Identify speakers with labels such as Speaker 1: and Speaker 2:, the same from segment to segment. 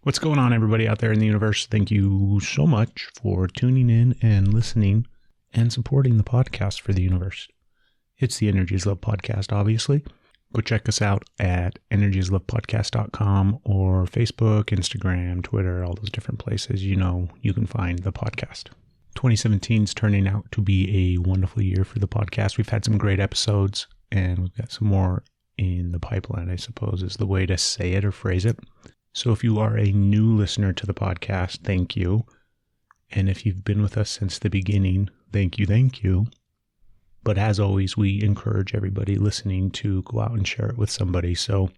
Speaker 1: What's going on, everybody out there in the universe? Thank you so much for tuning in and listening and supporting the podcast for the universe. It's the Energy is Love podcast, obviously. Go check us out at energyislovepodcast.com or Facebook, Instagram, Twitter, all those different places you can find the podcast. 2017 is turning out to be a wonderful year for the podcast. We've had some great episodes, and we've got some more in the pipeline, I suppose, is the way to say it or phrase it. So if you are a new listener to the podcast, thank you. And if you've been with us since the beginning, thank you. But as always, we encourage everybody listening to go out and share it with somebody. So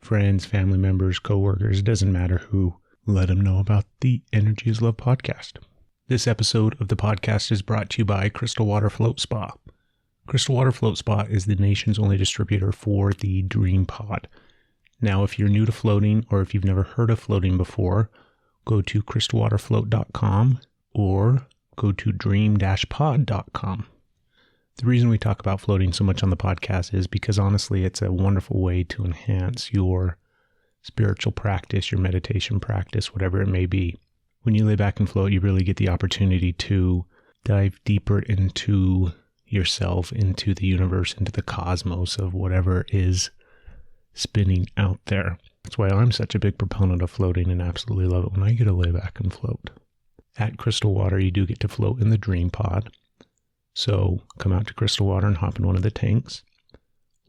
Speaker 1: friends, family members, coworkers, it doesn't matter who, let them know about the Energy is Love podcast. This episode of the podcast is brought to you by Crystal Water Float Spa. Crystal Water Float Spa is the nation's only distributor for the Dream Pod. Now, if you're new to floating or if you've never heard of floating before, go to crystalwaterfloat.com or go to dream-pod.com. The reason we talk about floating so much on the podcast is because honestly, it's a wonderful way to enhance your spiritual practice, your meditation practice, whatever it may be. When you lay back and float, you really get the opportunity to dive deeper into yourself, into the universe, into the cosmos of whatever is spinning out there. That's why I'm such a big proponent of floating and absolutely love it when I get to lay back and float. At Crystal Water, you do get to float in the Dream Pod. So come out to Crystal Water and hop in one of the tanks.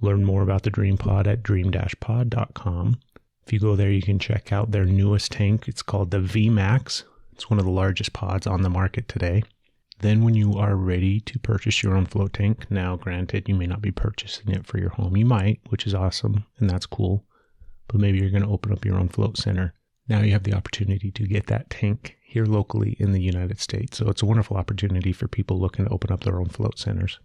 Speaker 1: Learn more about the Dream Pod at dream-pod.com. If you go there, you can check out their newest tank. It's called the VMAX. It's one of the largest pods on the market today. Then when you are ready to purchase your own float tank, now granted, you may not be purchasing it for your home. You might, which is awesome, and that's cool. But maybe you're going to open up your own float center. Now you have the opportunity to get that tank here locally in the United States. So it's a wonderful opportunity for people looking to open up their own float centers.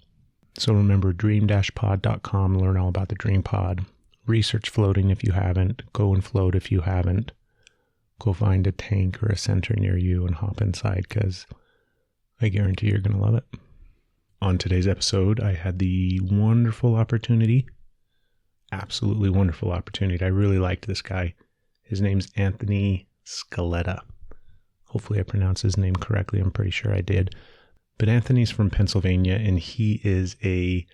Speaker 1: So remember, dream-pod.com, learn all about the Dream Pod. Research floating if you haven't. Go and float if you haven't. Go find a tank or a center near you and hop inside, because I guarantee you're going to love it. On today's episode, I had the absolutely wonderful opportunity. I really liked this guy. His name's Anthony Scaletta. Hopefully I pronounced his name correctly. I'm pretty sure I did. But Anthony's from Pennsylvania, and he is a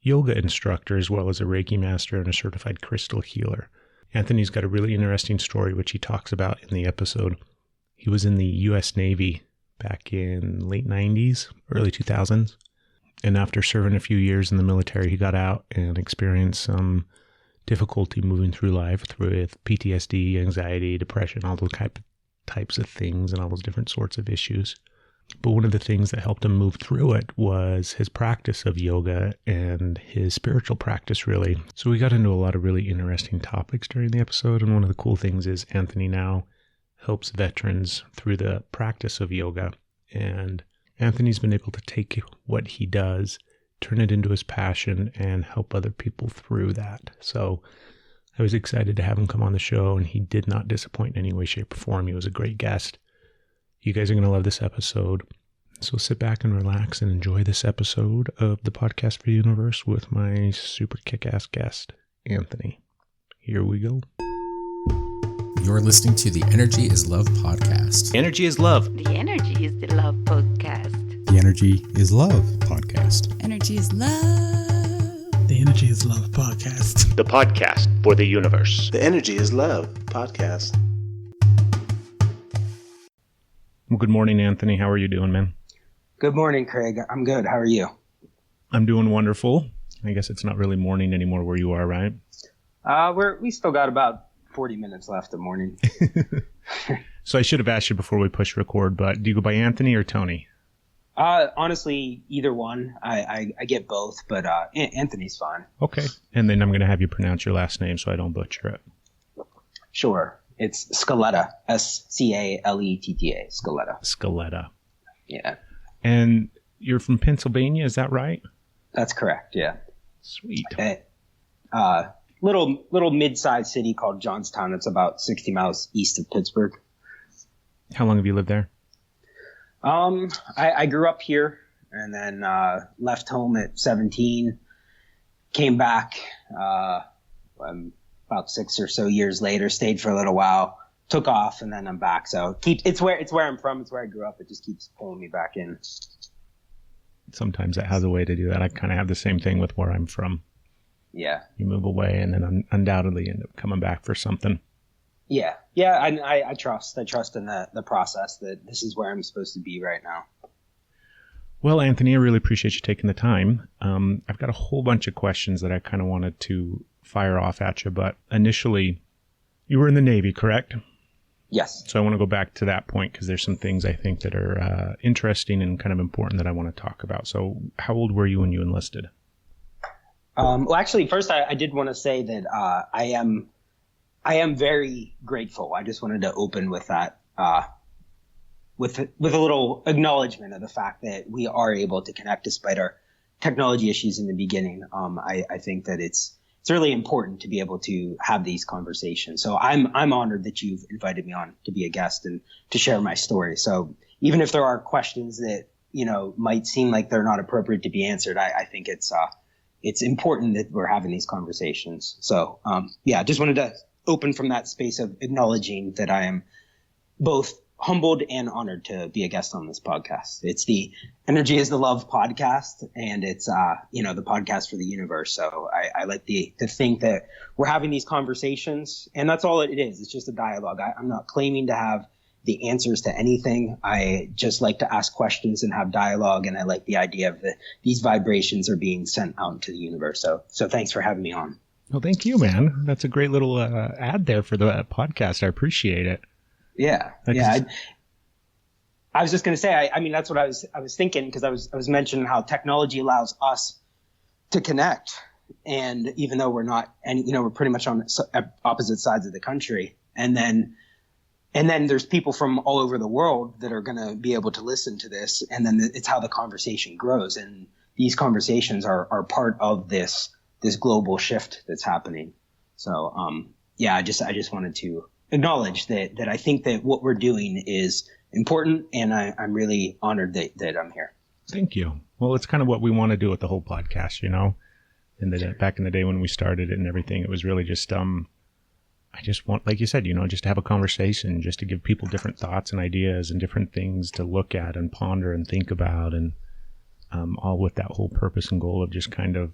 Speaker 1: yoga instructor as well as a Reiki Master and a certified crystal healer. Anthony's got a really interesting story, which he talks about in the episode. He was in the U.S. Navy back in late 90s, early 2000s. And after serving a few years in the military, he got out and experienced some difficulty moving through life with PTSD, anxiety, depression, all those types of things and all those different sorts of issues. But one of the things that helped him move through it was his practice of yoga and his spiritual practice, really. So we got into a lot of really interesting topics during the episode. And one of the cool things is Anthony now helps veterans through the practice of yoga. And Anthony's been able to take what he does, turn it into his passion, and help other people through that. So I was excited to have him come on the show, and he did not disappoint in any way, shape, or form. He was a great guest. You guys are going to love this episode. So sit back and relax and enjoy this episode of the Podcast for the Universe with my super kick-ass guest, Anthony. Here we go.
Speaker 2: You're listening to the Energy is Love podcast.
Speaker 1: Energy is love.
Speaker 3: The Energy is the Love podcast.
Speaker 2: The Energy is Love podcast.
Speaker 3: Energy is love.
Speaker 4: The Energy is Love podcast.
Speaker 1: The podcast for the universe.
Speaker 5: The Energy is Love podcast.
Speaker 1: Well, good morning, Anthony. How are you doing, man?
Speaker 6: Good morning, Craig. I'm good. How are you?
Speaker 1: I'm doing wonderful. I guess it's not really morning anymore where you are, right?
Speaker 6: We still got about 40 minutes left of morning.
Speaker 1: So I should have asked you before we push record, but do you go by Anthony or Tony?
Speaker 6: Honestly, either one. I get both, but Anthony's fine.
Speaker 1: Okay. And then I'm going to have you pronounce your last name so I don't butcher it.
Speaker 6: Sure. It's Scaletta. Scaletta. Scaletta.
Speaker 1: Scaletta.
Speaker 6: Yeah.
Speaker 1: And you're from Pennsylvania, is that right?
Speaker 6: That's correct, yeah.
Speaker 1: Sweet.
Speaker 6: Little mid-sized city called Johnstown. It's about 60 miles east of Pittsburgh.
Speaker 1: How long have you lived there?
Speaker 6: I grew up here and then left home at 17. Came back about 6 or so years later, stayed for a little while, took off, and then I'm back. So it's where I'm from. It's where I grew up. It just keeps pulling me back in.
Speaker 1: Sometimes it has a way to do that. I kind of have the same thing with where I'm from.
Speaker 6: Yeah.
Speaker 1: You move away and then undoubtedly end up coming back for something.
Speaker 6: Yeah. Yeah. I trust in the process that this is where I'm supposed to be right now.
Speaker 1: Well, Anthony, I really appreciate you taking the time. I've got a whole bunch of questions that I kind of wanted to fire off at you, but initially you were in the Navy, correct?
Speaker 6: Yes.
Speaker 1: So I want to go back to that point because there's some things I think that are interesting and kind of important that I want to talk about. So how old were you when you enlisted?
Speaker 6: Well, actually, first I did want to say that I am very grateful. I just wanted to open with that, with a little acknowledgement of the fact that we are able to connect despite our technology issues in the beginning. I think that it's really important to be able to have these conversations. So I'm honored that you've invited me on to be a guest and to share my story. So even if there are questions that, might seem like they're not appropriate to be answered, I think it's important that we're having these conversations. So, just wanted to open from that space of acknowledging that I am both humbled and honored to be a guest on this podcast. It's the Energy is the Love podcast, and it's, the podcast for the universe. So I like to think that we're having these conversations, and that's all it is. It's just a dialogue. I'm not claiming to have the answers to anything. I just like to ask questions and have dialogue, and I like the idea of these vibrations are being sent out into the universe. So thanks for having me on.
Speaker 1: Well, thank you, man. That's a great little ad there for the podcast. I appreciate it.
Speaker 6: Yeah. I was just going to say, I mean, that's what I was thinking, because I was mentioning how technology allows us to connect. And even though we're not, and, we're pretty much on opposite sides of the country. And then there's people from all over the world that are going to be able to listen to this. And then it's how the conversation grows. And these conversations are part of this global shift that's happening. So, I just wanted to acknowledge that I think that what we're doing is important, and I'm really honored that I'm here.
Speaker 1: Thank you. Well, it's kind of what we want to do with the whole podcast, back in the day when we started it and everything, it was really just, I just want, like you said, just to have a conversation, just to give people different thoughts and ideas and different things to look at and ponder and think about, and all with that whole purpose and goal of just kind of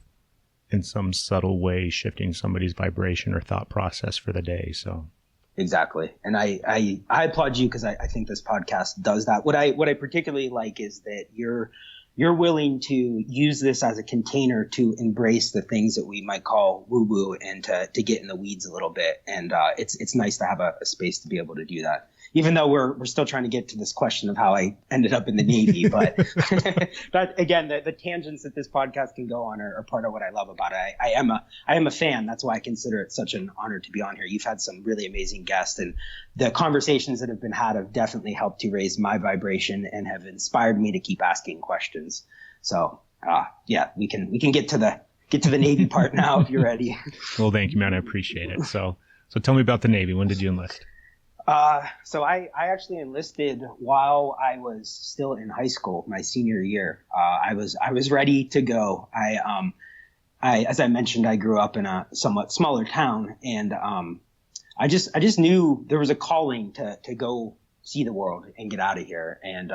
Speaker 1: in some subtle way shifting somebody's vibration or thought process for the day. So
Speaker 6: exactly. And I applaud you, because I think this podcast does that. What I particularly like is that you're willing to use this as a container to embrace the things that we might call woo-woo and to get in the weeds a little bit. And it's nice to have a space to be able to do that, even though we're still trying to get to this question of how I ended up in the Navy. But that, again, the tangents that this podcast can go on are part of what I love about it. I am a fan. That's why I consider it such an honor to be on here. You've had some really amazing guests, and the conversations that have been had have definitely helped to raise my vibration and have inspired me to keep asking questions. So, we can get to the Navy part now if you're ready.
Speaker 1: Well, thank you, man. I appreciate it. So tell me about the Navy. When did you enlist?
Speaker 6: So I actually enlisted while I was still in high school, my senior year. I was ready to go. As I mentioned, I grew up in a somewhat smaller town, and I just knew there was a calling to go see the world and get out of here. And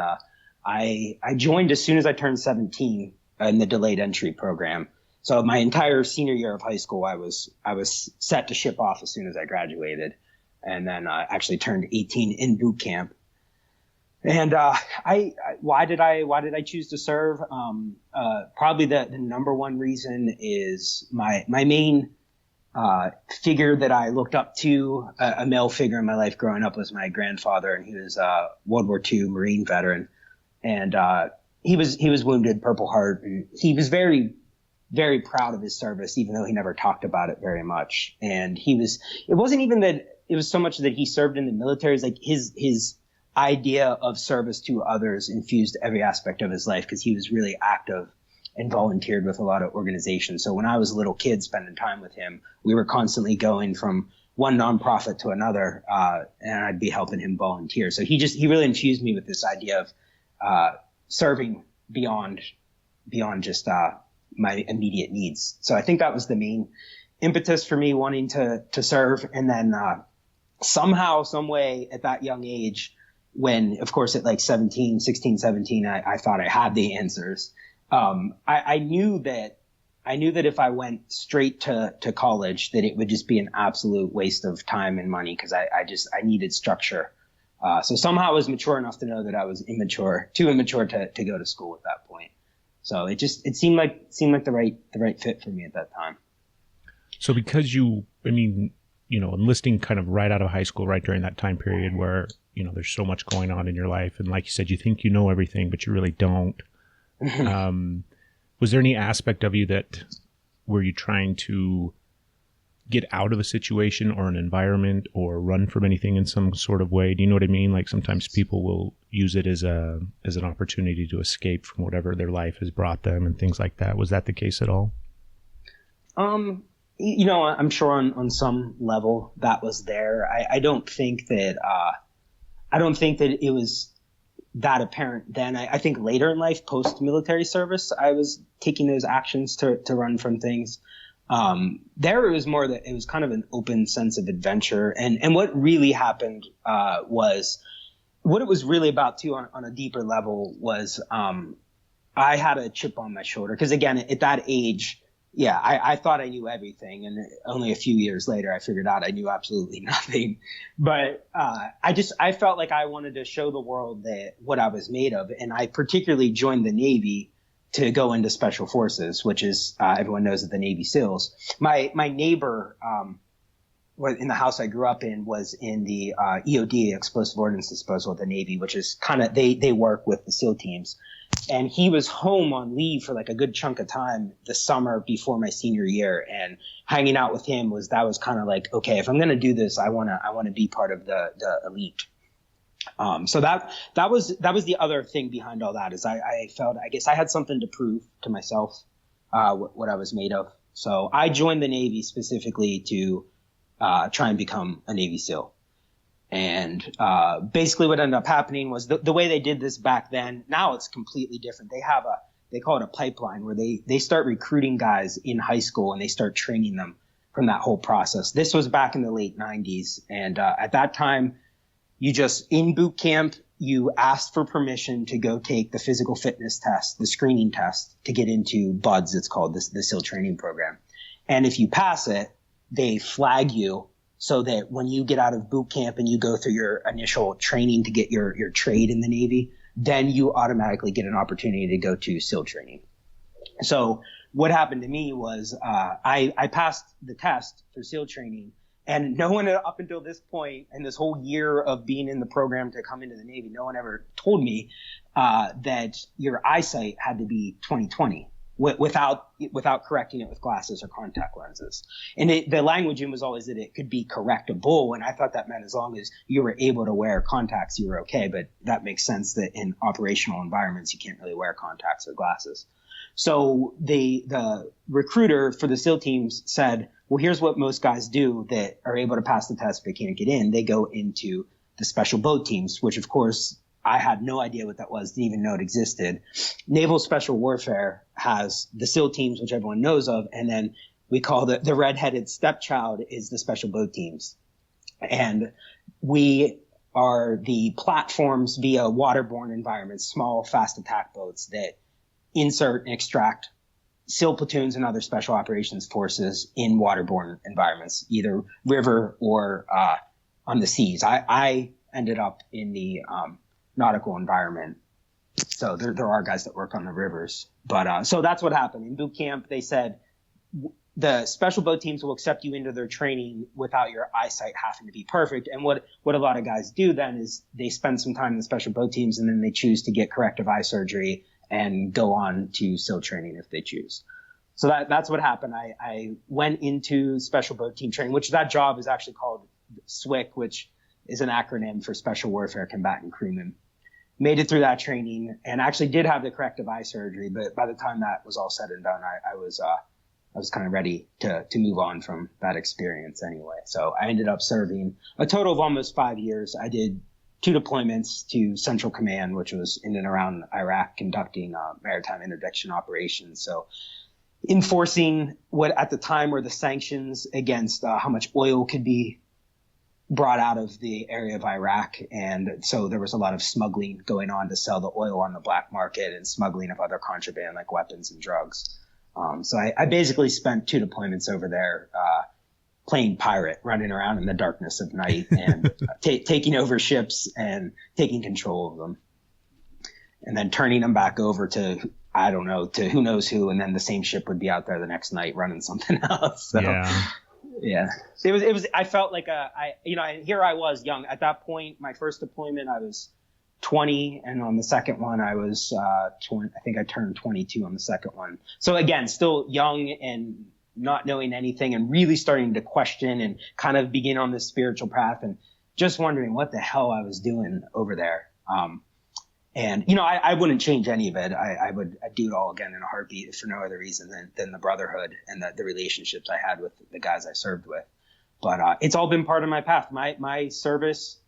Speaker 6: I joined as soon as I turned 17 in the delayed entry program. So my entire senior year of high school, I was set to ship off as soon as I graduated. And then I actually turned 18 in boot camp. And why did I choose to serve? Probably the number one reason is my main figure that I looked up to, a male figure in my life growing up, was my grandfather, and he was a World War II Marine veteran, and he was wounded, Purple Heart, and he was very, very proud of his service, even though he never talked about it very much. And it wasn't even that. It was so much that he served in the military. It's like his idea of service to others infused every aspect of his life, because he was really active and volunteered with a lot of organizations. So when I was a little kid spending time with him, we were constantly going from one nonprofit to another, and I'd be helping him volunteer. So he really infused me with this idea of serving beyond just my immediate needs. So I think that was the main impetus for me wanting to serve. And then somehow, some way at that young age, when, of course, at like 16, 17, I thought I had the answers. I knew that if I went straight to college, that it would just be an absolute waste of time and money, because I needed structure. So somehow I was mature enough to know that I was too immature to go to school at that point. So it seemed like the right fit for me at that time.
Speaker 1: So because enlisting kind of right out of high school, right during that time period where, there's so much going on in your life. And like you said, you think you know everything, but you really don't. Was there any aspect of you were you trying to get out of a situation or an environment or run from anything in some sort of way? Do you know what I mean? Like sometimes people will use it as an opportunity to escape from whatever their life has brought them and things like that. Was that the case at all?
Speaker 6: I'm sure on some level that was there. I don't think that it was that apparent then. I think later in life, post-military service, I was taking those actions to run from things. There it was more that it was kind of an open sense of adventure. And what really happened was, what it was really about too on a deeper level was I had a chip on my shoulder. Because again, at that age, I thought I knew everything, and only a few years later I figured out I knew absolutely nothing. But I felt like I wanted to show the world what I was made of, and I particularly joined the Navy to go into Special Forces, which is everyone knows that the Navy SEALs. My neighbor in the house I grew up in was in the EOD, Explosive Ordnance Disposal of the Navy, which is kind of they work with the SEAL teams. And he was home on leave for like a good chunk of time the summer before my senior year, and hanging out with him was kind of like, okay, if I'm going to do this, I want to be part of the elite. So that was the other thing behind all that, is I felt, I guess I had something to prove to myself, what I was made of. So I joined the Navy specifically to try and become a Navy SEAL. And basically what ended up happening was the way they did this back then, now it's completely different. They call it a pipeline, where they start recruiting guys in high school and they start training them from that whole process. This was back in the late 90s. And at that time, in boot camp, you asked for permission to go take the physical fitness test, the screening test, to get into BUDS, it's called, the SEAL training program. And if you pass it, they flag you, so that when you get out of boot camp and you go through your initial training to get your trade in the Navy, then you automatically get an opportunity to go to SEAL training. So what happened to me was I passed the test for SEAL training, and no one up until this point in this whole year of being in the program to come into the Navy, no one ever told me that your eyesight had to be 20/20. Without correcting it with glasses or contact lenses. And the language was always that it could be correctable. And I thought that meant as long as you were able to wear contacts, you were okay. But that makes sense that in operational environments, you can't really wear contacts or glasses. So the recruiter for the SEAL teams said, well, here's what most guys do that are able to pass the test but can't get in. They go into the special boat teams, which of course I had no idea what that was, didn't even know it existed. Naval Special Warfare has the SEAL teams, which everyone knows of, and then we call the redheaded stepchild is the special boat teams. And we are the platforms via waterborne environments, small, fast attack boats that insert and extract SEAL platoons and other special operations forces in waterborne environments, either river or on the seas. I ended up in the nautical environment. So there are guys that work on the rivers. But so that's what happened. In boot camp, they said the special boat teams will accept you into their training without your eyesight having to be perfect. And what a lot of guys do then is they spend some time in the special boat teams, and then they choose to get corrective eye surgery and go on to SEAL training if they choose. So that's what happened. I went into special boat team training, which that job is actually called SWCC, which is an acronym for Special Warfare Combatant Crewman. Made it through that training and actually did have the corrective eye surgery, but by the time that was all said and done, I was kind of ready to move on from that experience anyway. So I ended up serving a total of almost 5 years. I did 2 deployments to Central Command, which was in and around Iraq, conducting maritime interdiction operations. So enforcing what at the time were the sanctions against how much oil could be brought out of the area of Iraq. And so there was a lot of smuggling going on to sell the oil on the black market and smuggling of other contraband like weapons and drugs. So I basically spent 2 deployments over there, playing pirate, running around in the darkness of night and taking over ships and taking control of them, and then turning them back over to, I don't know, to who knows who. And then the same ship would be out there the next night running something else. So, yeah. It was, I felt like here I was young at that point. My first deployment, I was 20. And on the second one, I was, 20, I think I turned 22 on the second one. So again, still young and not knowing anything and really starting to question and kind of begin on this spiritual path and just wondering what the hell I was doing over there. And, I wouldn't change any of it. I'd do it all again in a heartbeat for no other reason than the brotherhood and the relationships I had with the guys I served with. But it's all been part of my path. My service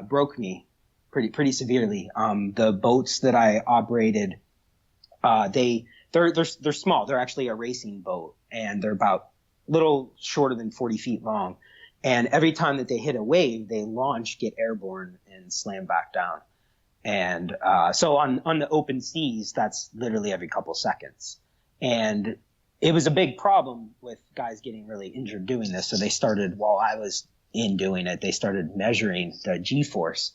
Speaker 6: broke me pretty severely. The boats that I operated, they're small. They're actually a racing boat, and they're about a little shorter than 40 feet long. And every time that they hit a wave, they launch, get airborne, and slam back down. And so on the open seas, that's literally every couple seconds. And it was a big problem with guys getting really injured doing this. So they started, while I was doing it, they started measuring the G-force,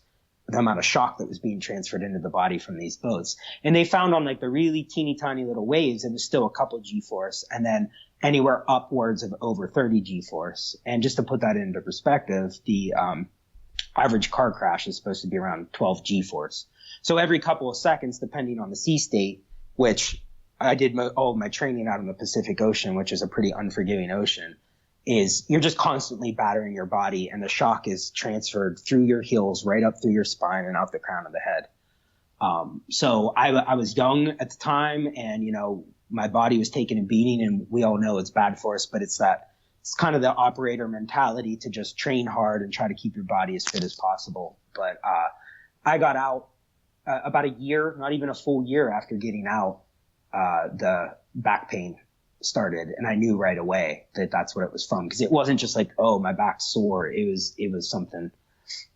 Speaker 6: the amount of shock that was being transferred into the body from these boats. And they found on like the really teeny tiny little waves, it was still a couple G-force, and then anywhere upwards of over 30 G-force. And just to put that into perspective, the average car crash is supposed to be around 12 G-force. So every couple of seconds, depending on the sea state, which I did all of my training out in the Pacific Ocean, which is a pretty unforgiving ocean, is you're just constantly battering your body, and the shock is transferred through your heels, right up through your spine and out the crown of the head. So I was young at the time, and, my body was taking a beating, and we all know it's bad for us, but it's kind of the operator mentality to just train hard and try to keep your body as fit as possible. But I got out about a year, not even a full year after getting out, the back pain started, and I knew right away that that's what it was from, because it wasn't just like, oh, my back's sore. It was something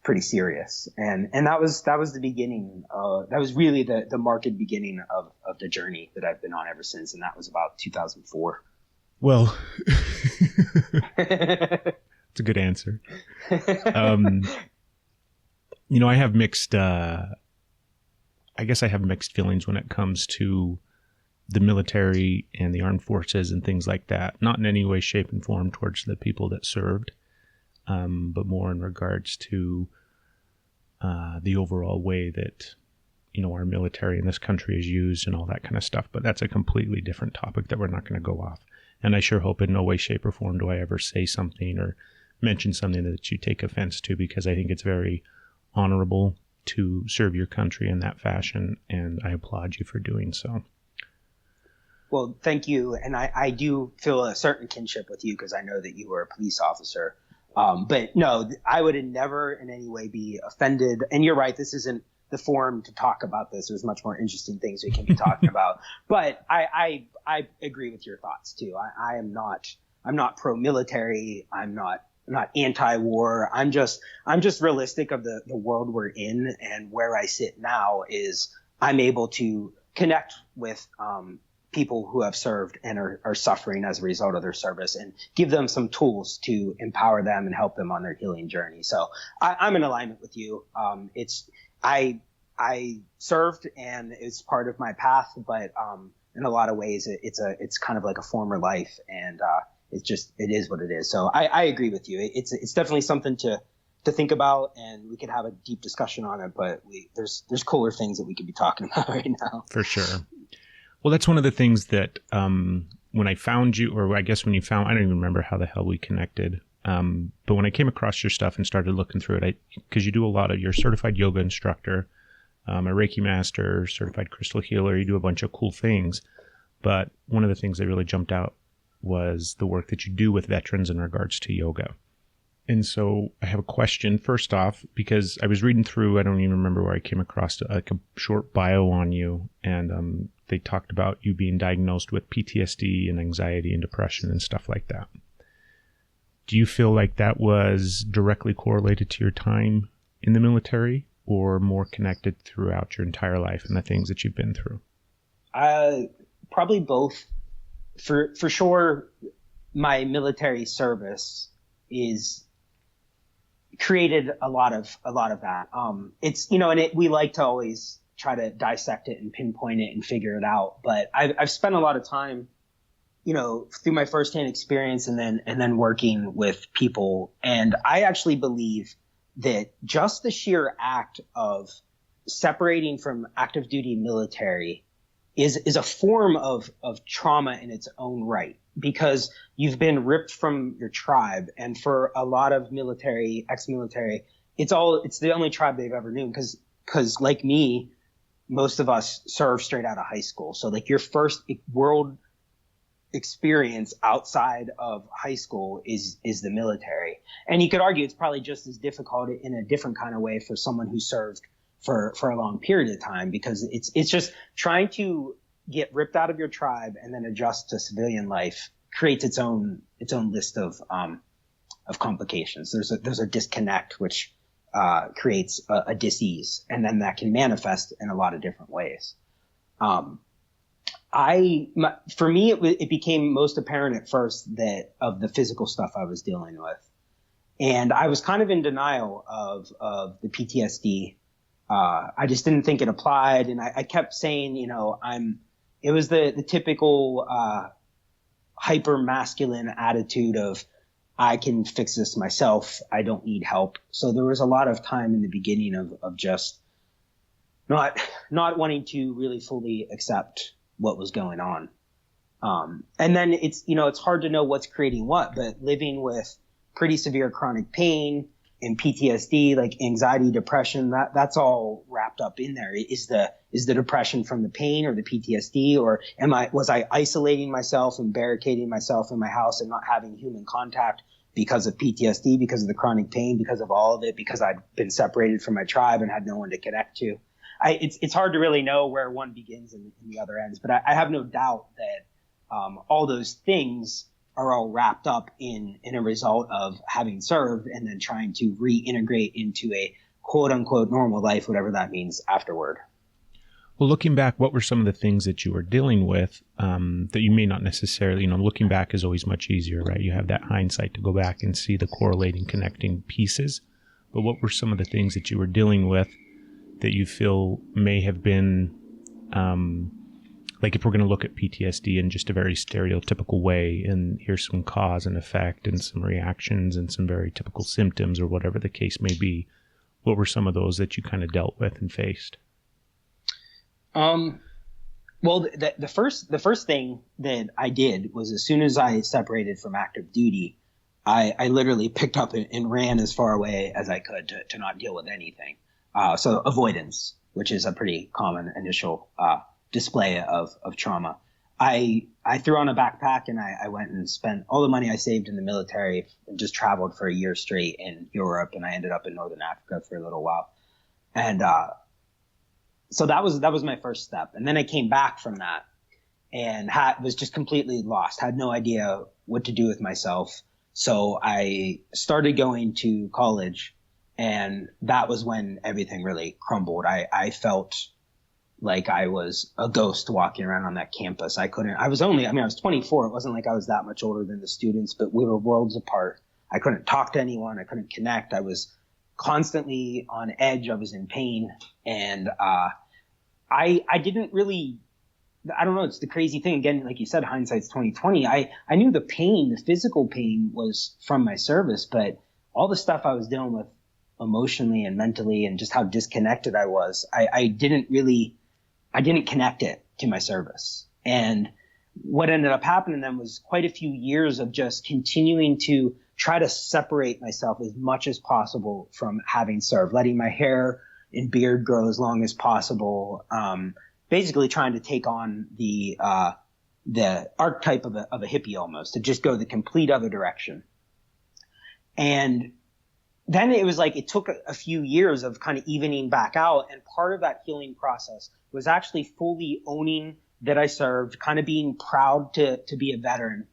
Speaker 6: pretty serious, and that was the beginning. That was really the marked beginning of the journey that I've been on ever since, and that was about 2004.
Speaker 1: Well, it's a good answer. I have mixed, I guess I have mixed feelings when it comes to the military and the armed forces and things like that. Not in any way, shape, and form towards the people that served, but more in regards to the overall way that, our military in this country is used and all that kind of stuff. But that's a completely different topic that we're not going to go off. And I sure hope in no way, shape, or form do I ever say something or mention something that you take offense to, because I think it's very honorable to serve your country in that fashion, and I applaud you for doing so.
Speaker 6: Well, thank you. And I do feel a certain kinship with you, because I know that you were a police officer. But no, I would never in any way be offended. And you're right, this isn't the forum to talk about this. There's much more interesting things we can be talking about. But I agree with your thoughts too. I'm not pro-military. I'm not anti-war. I'm just realistic of the world we're in, and where I sit now is I'm able to connect with people who have served and are suffering as a result of their service, and give them some tools to empower them and help them on their healing journey. So I'm in alignment with you. I served, and it's part of my path, but in a lot of ways it's kind of like a former life, and it is what it is. So I agree with you. It's definitely something to think about, and we could have a deep discussion on it, but there's cooler things that we could be talking about right now.
Speaker 1: For sure. Well, that's one of the things that when I found you, or I guess when you found, I don't even remember how the hell we connected. But when I came across your stuff and started looking through it, because you do a lot of, you're a certified yoga instructor, a Reiki Master, certified crystal healer, you do a bunch of cool things. But one of the things that really jumped out was the work that you do with veterans in regards to yoga. And so I have a question first off, because I was reading through, I don't even remember where I came across like a short bio on you, and they talked about you being diagnosed with PTSD and anxiety and depression and stuff like that. Do you feel like that was directly correlated to your time in the military, or more connected throughout your entire life and the things that you've been through?
Speaker 6: Probably both. For sure, my military service is created a lot of that. It's, and we like to always try to dissect it and pinpoint it and figure it out. But I've spent a lot of time, through my firsthand experience and then working with people. And I actually believe that just the sheer act of separating from active duty military is a form of trauma in its own right, because you've been ripped from your tribe. And for a lot of military, ex-military, it's the only tribe they've ever known. Cause like me, most of us served straight out of high school. So like your first world experience outside of high school is the military. And you could argue it's probably just as difficult in a different kind of way for someone who served for a long period of time, because it's just trying to get ripped out of your tribe and then adjust to civilian life creates its own list of complications. There's a disconnect, which creates a dis-ease, and then that can manifest in a lot of different ways. For me, it became most apparent at first that of the physical stuff I was dealing with, and I was kind of in denial of the PTSD. I just didn't think it applied, and I kept saying, it was the typical hyper masculine attitude of, I can fix this myself, I don't need help. So there was a lot of time in the beginning of just not wanting to really fully accept what was going on. And then it's hard to know what's creating what, but living with pretty severe chronic pain and PTSD, like anxiety, depression, that's all wrapped up in there. Is the depression from the pain or the PTSD, or was I isolating myself and barricading myself in my house and not having human contact because of PTSD, because of the chronic pain, because of all of it, because I'd been separated from my tribe and had no one to connect to? It's hard to really know where one begins and the other ends, but I have no doubt that all those things are all wrapped up in a result of having served and then trying to reintegrate into a quote unquote normal life, whatever that means afterward.
Speaker 1: Well, looking back, what were some of the things that you were dealing with that you may not necessarily, looking back is always much easier, right? You have that hindsight to go back and see the correlating, connecting pieces. But what were some of the things that you were dealing with that you feel may have been, like if we're going to look at PTSD in just a very stereotypical way, and here's some cause and effect and some reactions and some very typical symptoms or whatever the case may be, what were some of those that you kind of dealt with and faced?
Speaker 6: Well, the first thing that I did was, as soon as I separated from active duty, I literally picked up and ran as far away as I could to not deal with anything. So avoidance, which is a pretty common initial display of trauma. I threw on a backpack and I went and spent all the money I saved in the military and just traveled for a year straight in Europe, and I ended up in Northern Africa for a little while. And so that was my first step. And then I came back from that and was just completely lost, had no idea what to do with myself. So I started going to college, and that was when everything really crumbled. I felt like I was a ghost walking around on that campus. I was 24. It wasn't like I was that much older than the students, but we were worlds apart. I couldn't talk to anyone. I couldn't connect. I was constantly on edge. I was in pain. And, I didn't really, I don't know. It's the crazy thing. Again, like you said, hindsight's 20/20. I knew the pain, the physical pain was from my service, but all the stuff I was dealing with emotionally and mentally and just how disconnected I was, I didn't connect it to my service. And what ended up happening then was quite a few years of just continuing to try to separate myself as much as possible from having served, letting my hair and beard grow as long as possible, basically trying to take on the archetype of a hippie almost, to just go the complete other direction. And then it was like it took a few years of kind of evening back out, and part of that healing process was actually fully owning that I served, kind of being proud to be a veteran,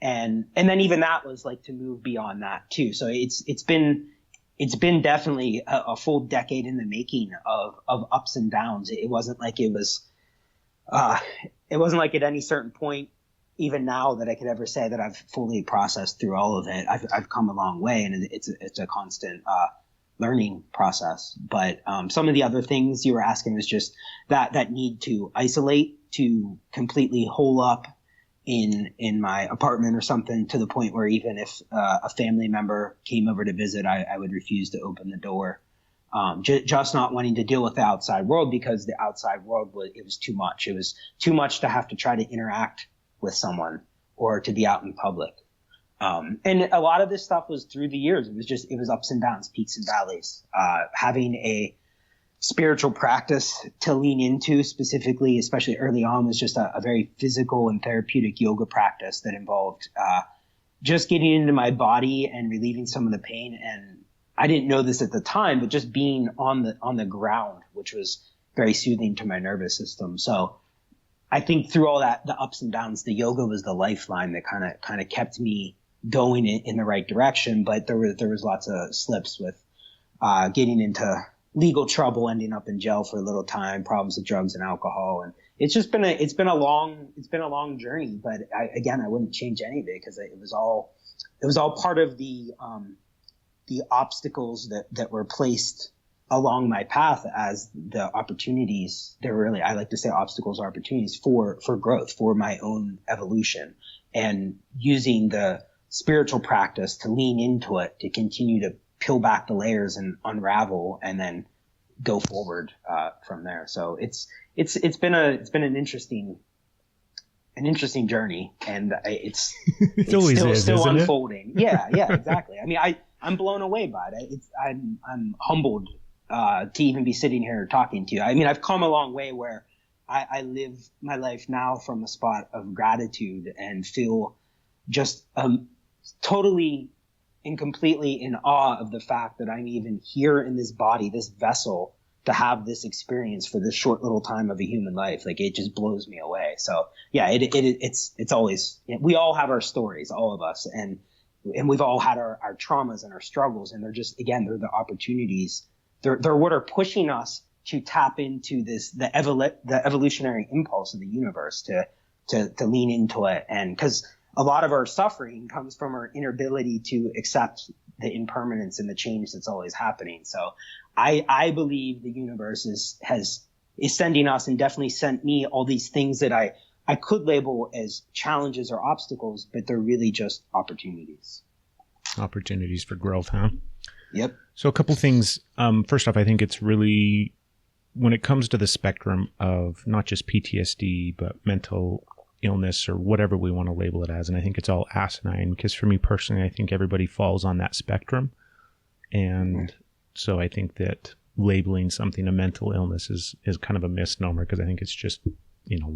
Speaker 6: And then even that was like to move beyond that too. So it's been definitely a full decade in the making of ups and downs. It wasn't like at any certain point, even now, that I could ever say that I've fully processed through all of it. I've come a long way, and it's a constant learning process. But some of the other things you were asking was just that need to isolate, to completely hole up in my apartment or something, to the point where even if a family member came over to visit, I would refuse to open the door. Just not wanting to deal with the outside world, because the outside world was too much. It was too much to have to try to interact with someone or to be out in public. And a lot of this stuff was through the years. It was ups and downs, peaks and valleys. Having a spiritual practice to lean into specifically, especially early on, was just a very physical and therapeutic yoga practice that involved just getting into my body and relieving some of the pain. And I didn't know this at the time, but just being on the ground, which was very soothing to my nervous system. So I think through all that, the ups and downs, the yoga was the lifeline that kind of kept me going in the right direction. But there was lots of slips with getting into legal trouble, ending up in jail for a little time, problems with drugs and alcohol, and it's been a long journey. But I wouldn't change any of it, because it was all part of the obstacles that were placed along my path as the opportunities. They're really, I like to say, obstacles are opportunities for growth, for my own evolution, and using the spiritual practice to lean into it, to continue to peel back the layers and unravel, and then go forward from there. So it's been an interesting journey, and it's still unfolding. Yeah, exactly. I mean, I'm blown away by it. I'm humbled to even be sitting here talking to you. I mean, I've come a long way, where I live my life now from a spot of gratitude, and feel just totally and completely in awe of the fact that I'm even here in this body, this vessel, to have this experience for this short little time of a human life. Like, it just blows me away. So yeah, it's always, we all have our stories, all of us, and we've all had our traumas and our struggles, and they're the opportunities. They're what are pushing us to tap into the evolutionary impulse of the universe, to lean into it. And because a lot of our suffering comes from our inability to accept the impermanence and the change that's always happening. So I believe the universe is sending us, and definitely sent me, all these things that I could label as challenges or obstacles, but they're really just opportunities.
Speaker 1: Opportunities for growth, huh?
Speaker 6: Yep.
Speaker 1: So a couple things. First off, I think it's really, when it comes to the spectrum of not just PTSD, but mental illness, or whatever we want to label it as, and I think it's all asinine, because for me personally, I think everybody falls on that spectrum. And so I think that labeling something a mental illness is kind of a misnomer, because I think it's just,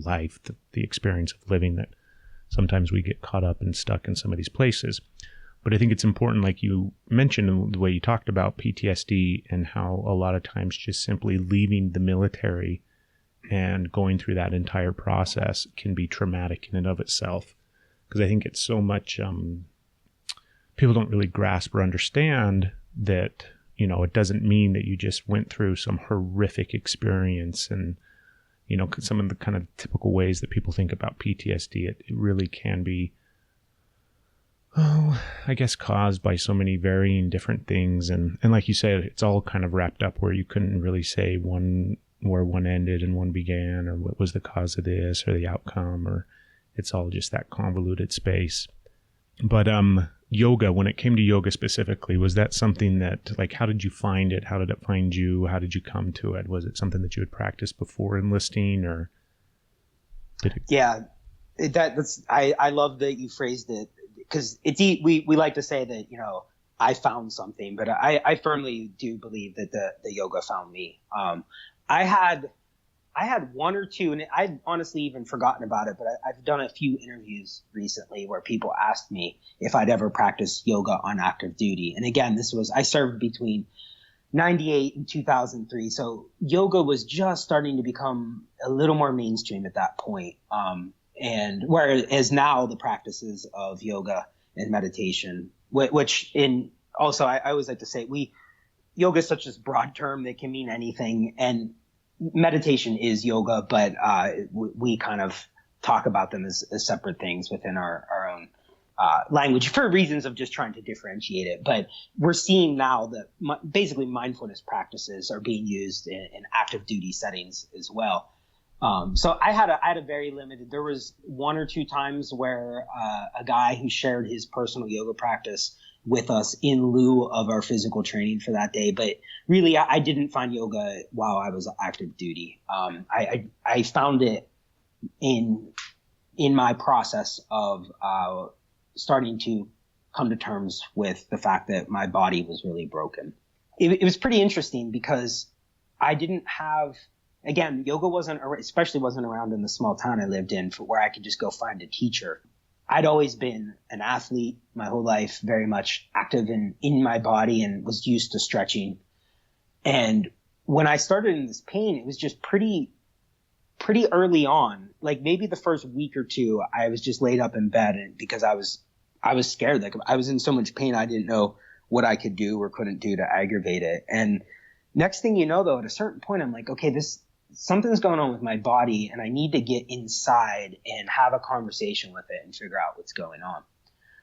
Speaker 1: life, the experience of living, that sometimes we get caught up and stuck in some of these places. But I think it's important, like you mentioned, the way you talked about PTSD, and how a lot of times just simply leaving the military and going through that entire process can be traumatic in and of itself. Because I think it's so much, people don't really grasp or understand that, it doesn't mean that you just went through some horrific experience. And, some of the kind of typical ways that people think about PTSD, it really can be, I guess, caused by so many varying different things. And like you said, it's all kind of wrapped up where you couldn't really say where one ended and one began, or what was the cause of this or the outcome, or it's all just that convoluted space. But yoga, when it came to yoga specifically, was that something that, like, how did you find it? How did it find you? How did you come to it? Was it something that you had practiced before enlisting, or did it?
Speaker 6: Yeah, I love that you phrased it, because we like to say that, I found something, but I firmly do believe that the yoga found me. I had one or two, and I'd honestly even forgotten about it, but I've done a few interviews recently where people asked me if I'd ever practiced yoga on active duty. And again, I served between 98 and 2003. So yoga was just starting to become a little more mainstream at that point. And whereas now the practices of yoga and meditation, which also I always like to say, yoga is such a broad term that can mean anything, and meditation is yoga, but we kind of talk about them as separate things within our own language for reasons of just trying to differentiate it. But we're seeing now that basically mindfulness practices are being used in active duty settings as well. So I had a very limited, there was 1 or 2 times where a guy who shared his personal yoga practice with us in lieu of our physical training for that day. But really, I didn't find yoga while I was active duty. I found it in my process of starting to come to terms with the fact that my body was really broken. It was pretty interesting because I didn't have, again, yoga especially wasn't around in the small town I lived in for where I could just go find a teacher. I'd always been an athlete my whole life, very much active in my body, and was used to stretching. And when I started in this pain, it was just pretty early on, like maybe the first week or 2, I was just laid up in bed, and because I was scared. Like I was in so much pain, I didn't know what I could do or couldn't do to aggravate it. And next thing you know, though, at a certain point, I'm like, okay, something's going on with my body, and I need to get inside and have a conversation with it and figure out what's going on.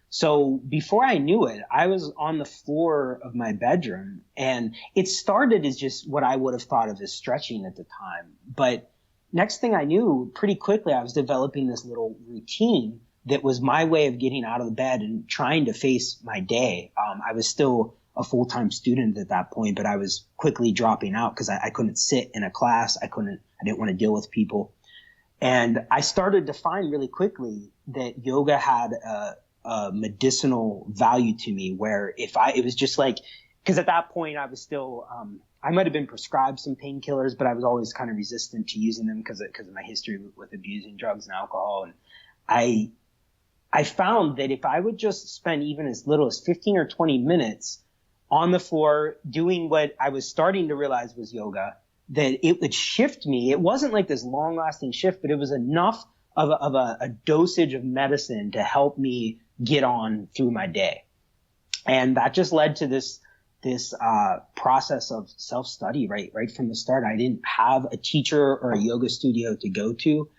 Speaker 6: So before I knew it, I was on the floor of my bedroom, and it started as just what I would have thought of as stretching at the time. But next thing I knew, pretty quickly, I was developing this little routine that was my way of getting out of the bed and trying to face my day. I was still a full-time student at that point, but I was quickly dropping out because I couldn't sit in a class. I didn't want to deal with people. And I started to find really quickly that yoga had a medicinal value to me, where it was just like, because at that point I was still, I might have been prescribed some painkillers, but I was always kind of resistant to using them because of my history with abusing drugs and alcohol. And I found that if I would just spend even as little as 15 or 20 minutes on the floor doing what I was starting to realize was yoga, that it would shift me. It wasn't like this long lasting shift, but it was enough of a dosage of medicine to help me get on through my day. And that just led to this process of self-study right from the start. I didn't have a teacher or a yoga studio to go to.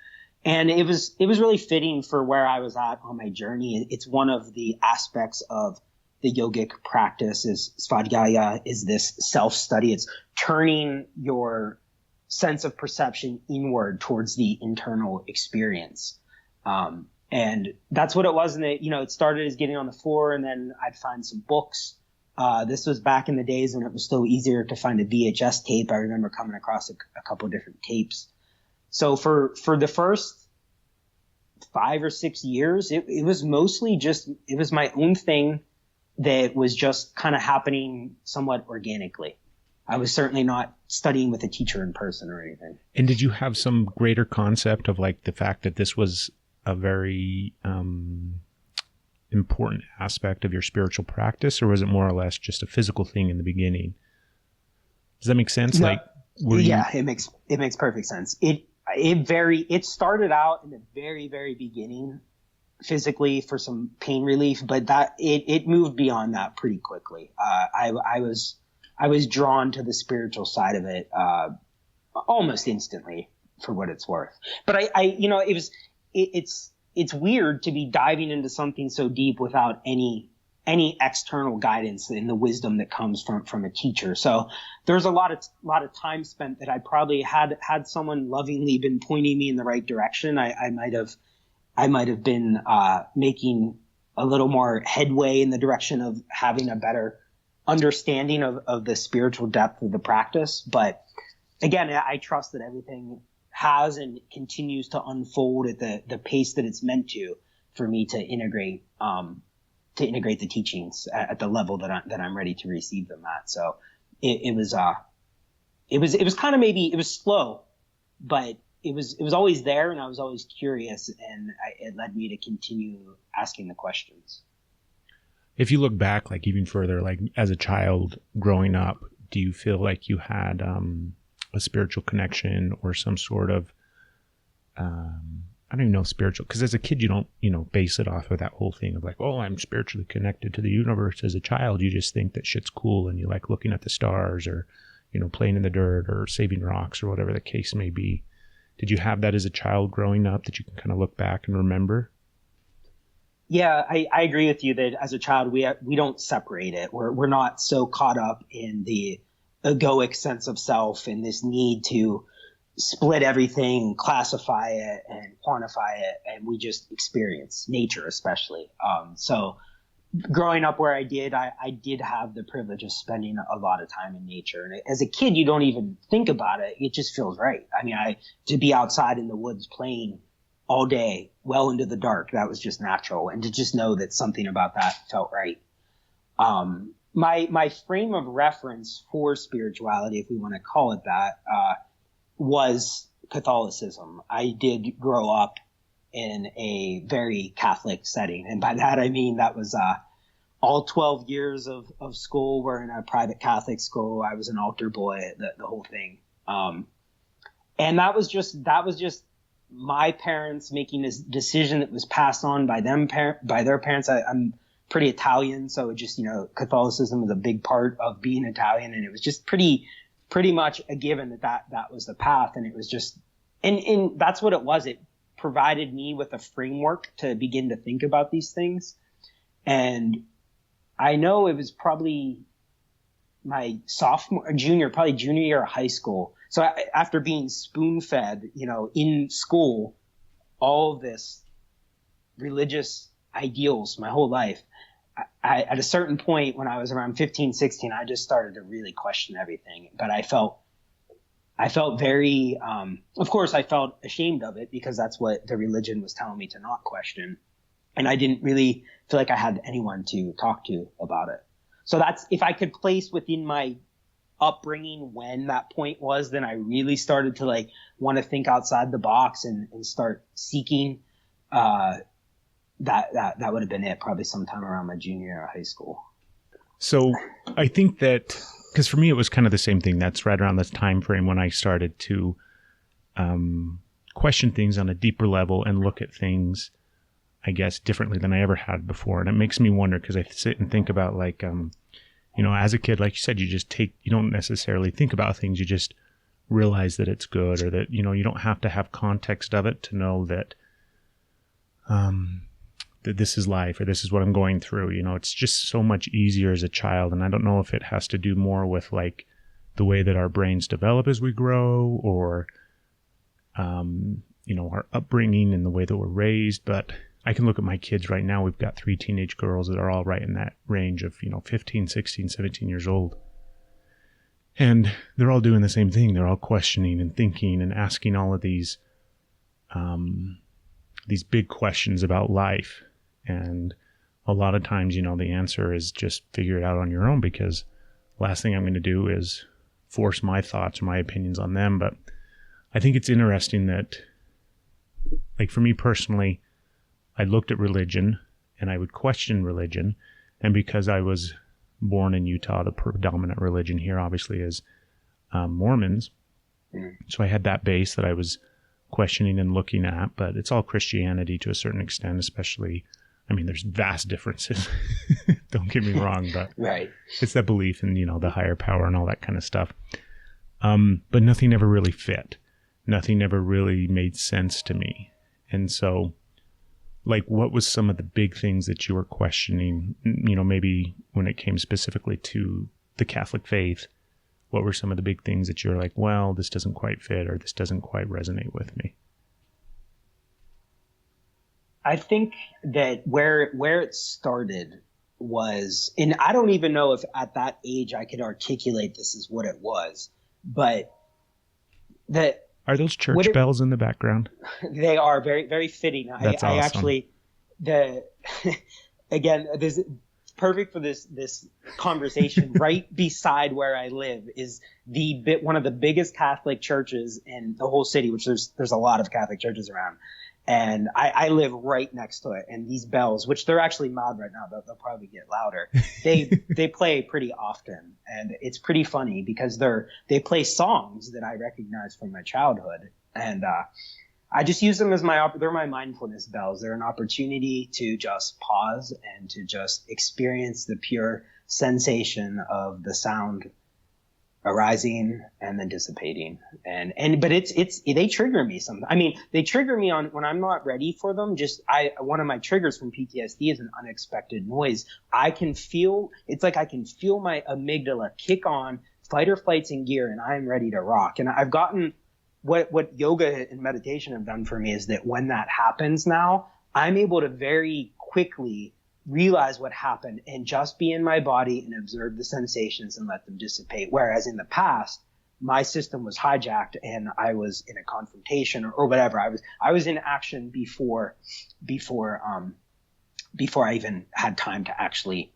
Speaker 6: And it was really fitting for where I was at on my journey. It's one of the aspects of the yogic practice is svadhyaya, is this self-study. It's turning your sense of perception inward towards the internal experience. And that's what it was. And it started as getting on the floor, and then I'd find some books. This was back in the days when it was still easier to find a VHS tape. I remember coming across a couple of different tapes. So for the first 5 or 6 years, it was mostly it was my own thing that was just kind of happening somewhat organically. I was certainly not studying with a teacher in person or anything.
Speaker 1: And did you have some greater concept of like the fact that this was a very important aspect of your spiritual practice, or was it more or less just a physical thing in the beginning? Does that make sense?
Speaker 6: No, it makes perfect sense. It started out in the very, very beginning physically for some pain relief, but it moved beyond that pretty quickly. I was drawn to the spiritual side of it almost instantly, for what it's worth. But it's weird to be diving into something so deep without any external guidance and the wisdom that comes from a teacher. So there's a lot of time spent that I probably had someone lovingly been pointing me in the right direction. I might have been making a little more headway in the direction of having a better understanding of the spiritual depth of the practice. But again, I trust that everything has and continues to unfold at the pace that it's meant to, for me to integrate the teachings at the level that I'm ready to receive them at. So it was kind of, maybe it was slow, but it was always there, and I was always curious, and it led me to continue asking the questions.
Speaker 1: If you look back, like even further, like as a child growing up, do you feel like you had a spiritual connection or some sort of, I don't even know spiritual, because as a kid, you don't, base it off of that whole thing of like, oh, I'm spiritually connected to the universe. As a child, you just think that shit's cool and you like looking at the stars or, playing in the dirt or saving rocks or whatever the case may be. Did you have that as a child growing up that you can kind of look back and remember?
Speaker 6: Yeah, I agree with you that as a child, we don't separate it. We're not so caught up in the egoic sense of self and this need to split everything, classify it and quantify it. And we just experience nature, especially. So growing up where I did have the privilege of spending a lot of time in nature. And as a kid, you don't even think about it. It just feels right. I mean, to be outside in the woods playing all day, well into the dark, that was just natural. And to just know that something about that felt right. My frame of reference for spirituality, if we want to call it that, was Catholicism. I did grow up in a very Catholic setting. And by that, I mean, that was, all 12 years of school were in a private Catholic school. I was an altar boy, the whole thing. And that was just my parents making this decision that was passed on by their parents. I'm pretty Italian, so it just, Catholicism is a big part of being Italian, and it was just pretty much a given that was the path. And it was just, and that's what it was. It provided me with a framework to begin to think about these things. And I know it was probably my junior year of high school. So after being spoon-fed, in school, all of this religious ideals my whole life, I at a certain point when I was around 15, 16, I just started to really question everything. But I felt very, of course, I felt ashamed of it because that's what the religion was telling me to not question. And I didn't really feel like I had anyone to talk to about it. So that's, if I could place within my upbringing when that point was, then I really started to want to think outside the box and start seeking, that would have been it, probably sometime around my junior year of high school.
Speaker 1: So I think that, because for me it was kind of the same thing. That's right around this time frame when I started to question things on a deeper level and look at things, I guess, differently than I ever had before. And it makes me wonder, because I sit and think about as a kid, like you said, you don't necessarily think about things. You just realize that it's good, or that, you don't have to have context of it to know that, that this is life, or this is what I'm going through. It's just so much easier as a child. And I don't know if it has to do more with the way that our brains develop as we grow, or, our upbringing and the way that we're raised. But I can look at my kids right now. We've got 3 teenage girls that are all right in that range of, 15, 16, 17 years old. And they're all doing the same thing. They're all questioning and thinking and asking all of these big questions about life. And a lot of times, the answer is just figure it out on your own, because last thing I'm going to do is force my thoughts or my opinions on them. But I think it's interesting that, for me personally, I looked at religion and I would question religion. And because I was born in Utah, the predominant religion here obviously is Mormons. So I had that base that I was questioning and looking at, but it's all Christianity to a certain extent, especially, there's vast differences. Don't get me wrong, but
Speaker 6: right.
Speaker 1: It's that belief in, the higher power and all that kind of stuff. But nothing ever really fit. Nothing ever really made sense to me. And so, what was some of the big things that you were questioning, maybe when it came specifically to the Catholic faith? What were some of the big things that you're like, well, this doesn't quite fit, or this doesn't quite resonate with me?
Speaker 6: I think that where it started was, and I don't even know if at that age I could articulate this as what it was, but that.
Speaker 1: Are those church bells in the background?
Speaker 6: They are very, very fitting.
Speaker 1: That's awesome.
Speaker 6: I actually, again, this is perfect for this conversation. Right beside where I live is one of the biggest Catholic churches in the whole city, which there's a lot of Catholic churches around. And I live right next to it. And these bells, which they're actually loud right now, they'll probably get louder. They play pretty often. And it's pretty funny because they play songs that I recognize from my childhood. And I just use them as they're my mindfulness bells. They're an opportunity to just pause and to just experience the pure sensation of the sound arising and then dissipating. But they trigger me they trigger me when I'm not ready for them. One of my triggers from PTSD is an unexpected noise. It's like I can feel my amygdala kick on, fight or flight's in gear, and I'm ready to rock. And I've gotten what yoga and meditation have done for me is that when that happens now, I'm able to very quickly realize what happened and just be in my body and observe the sensations and let them dissipate. Whereas in the past, my system was hijacked and I was in a confrontation or whatever. I was in action before I even had time to actually,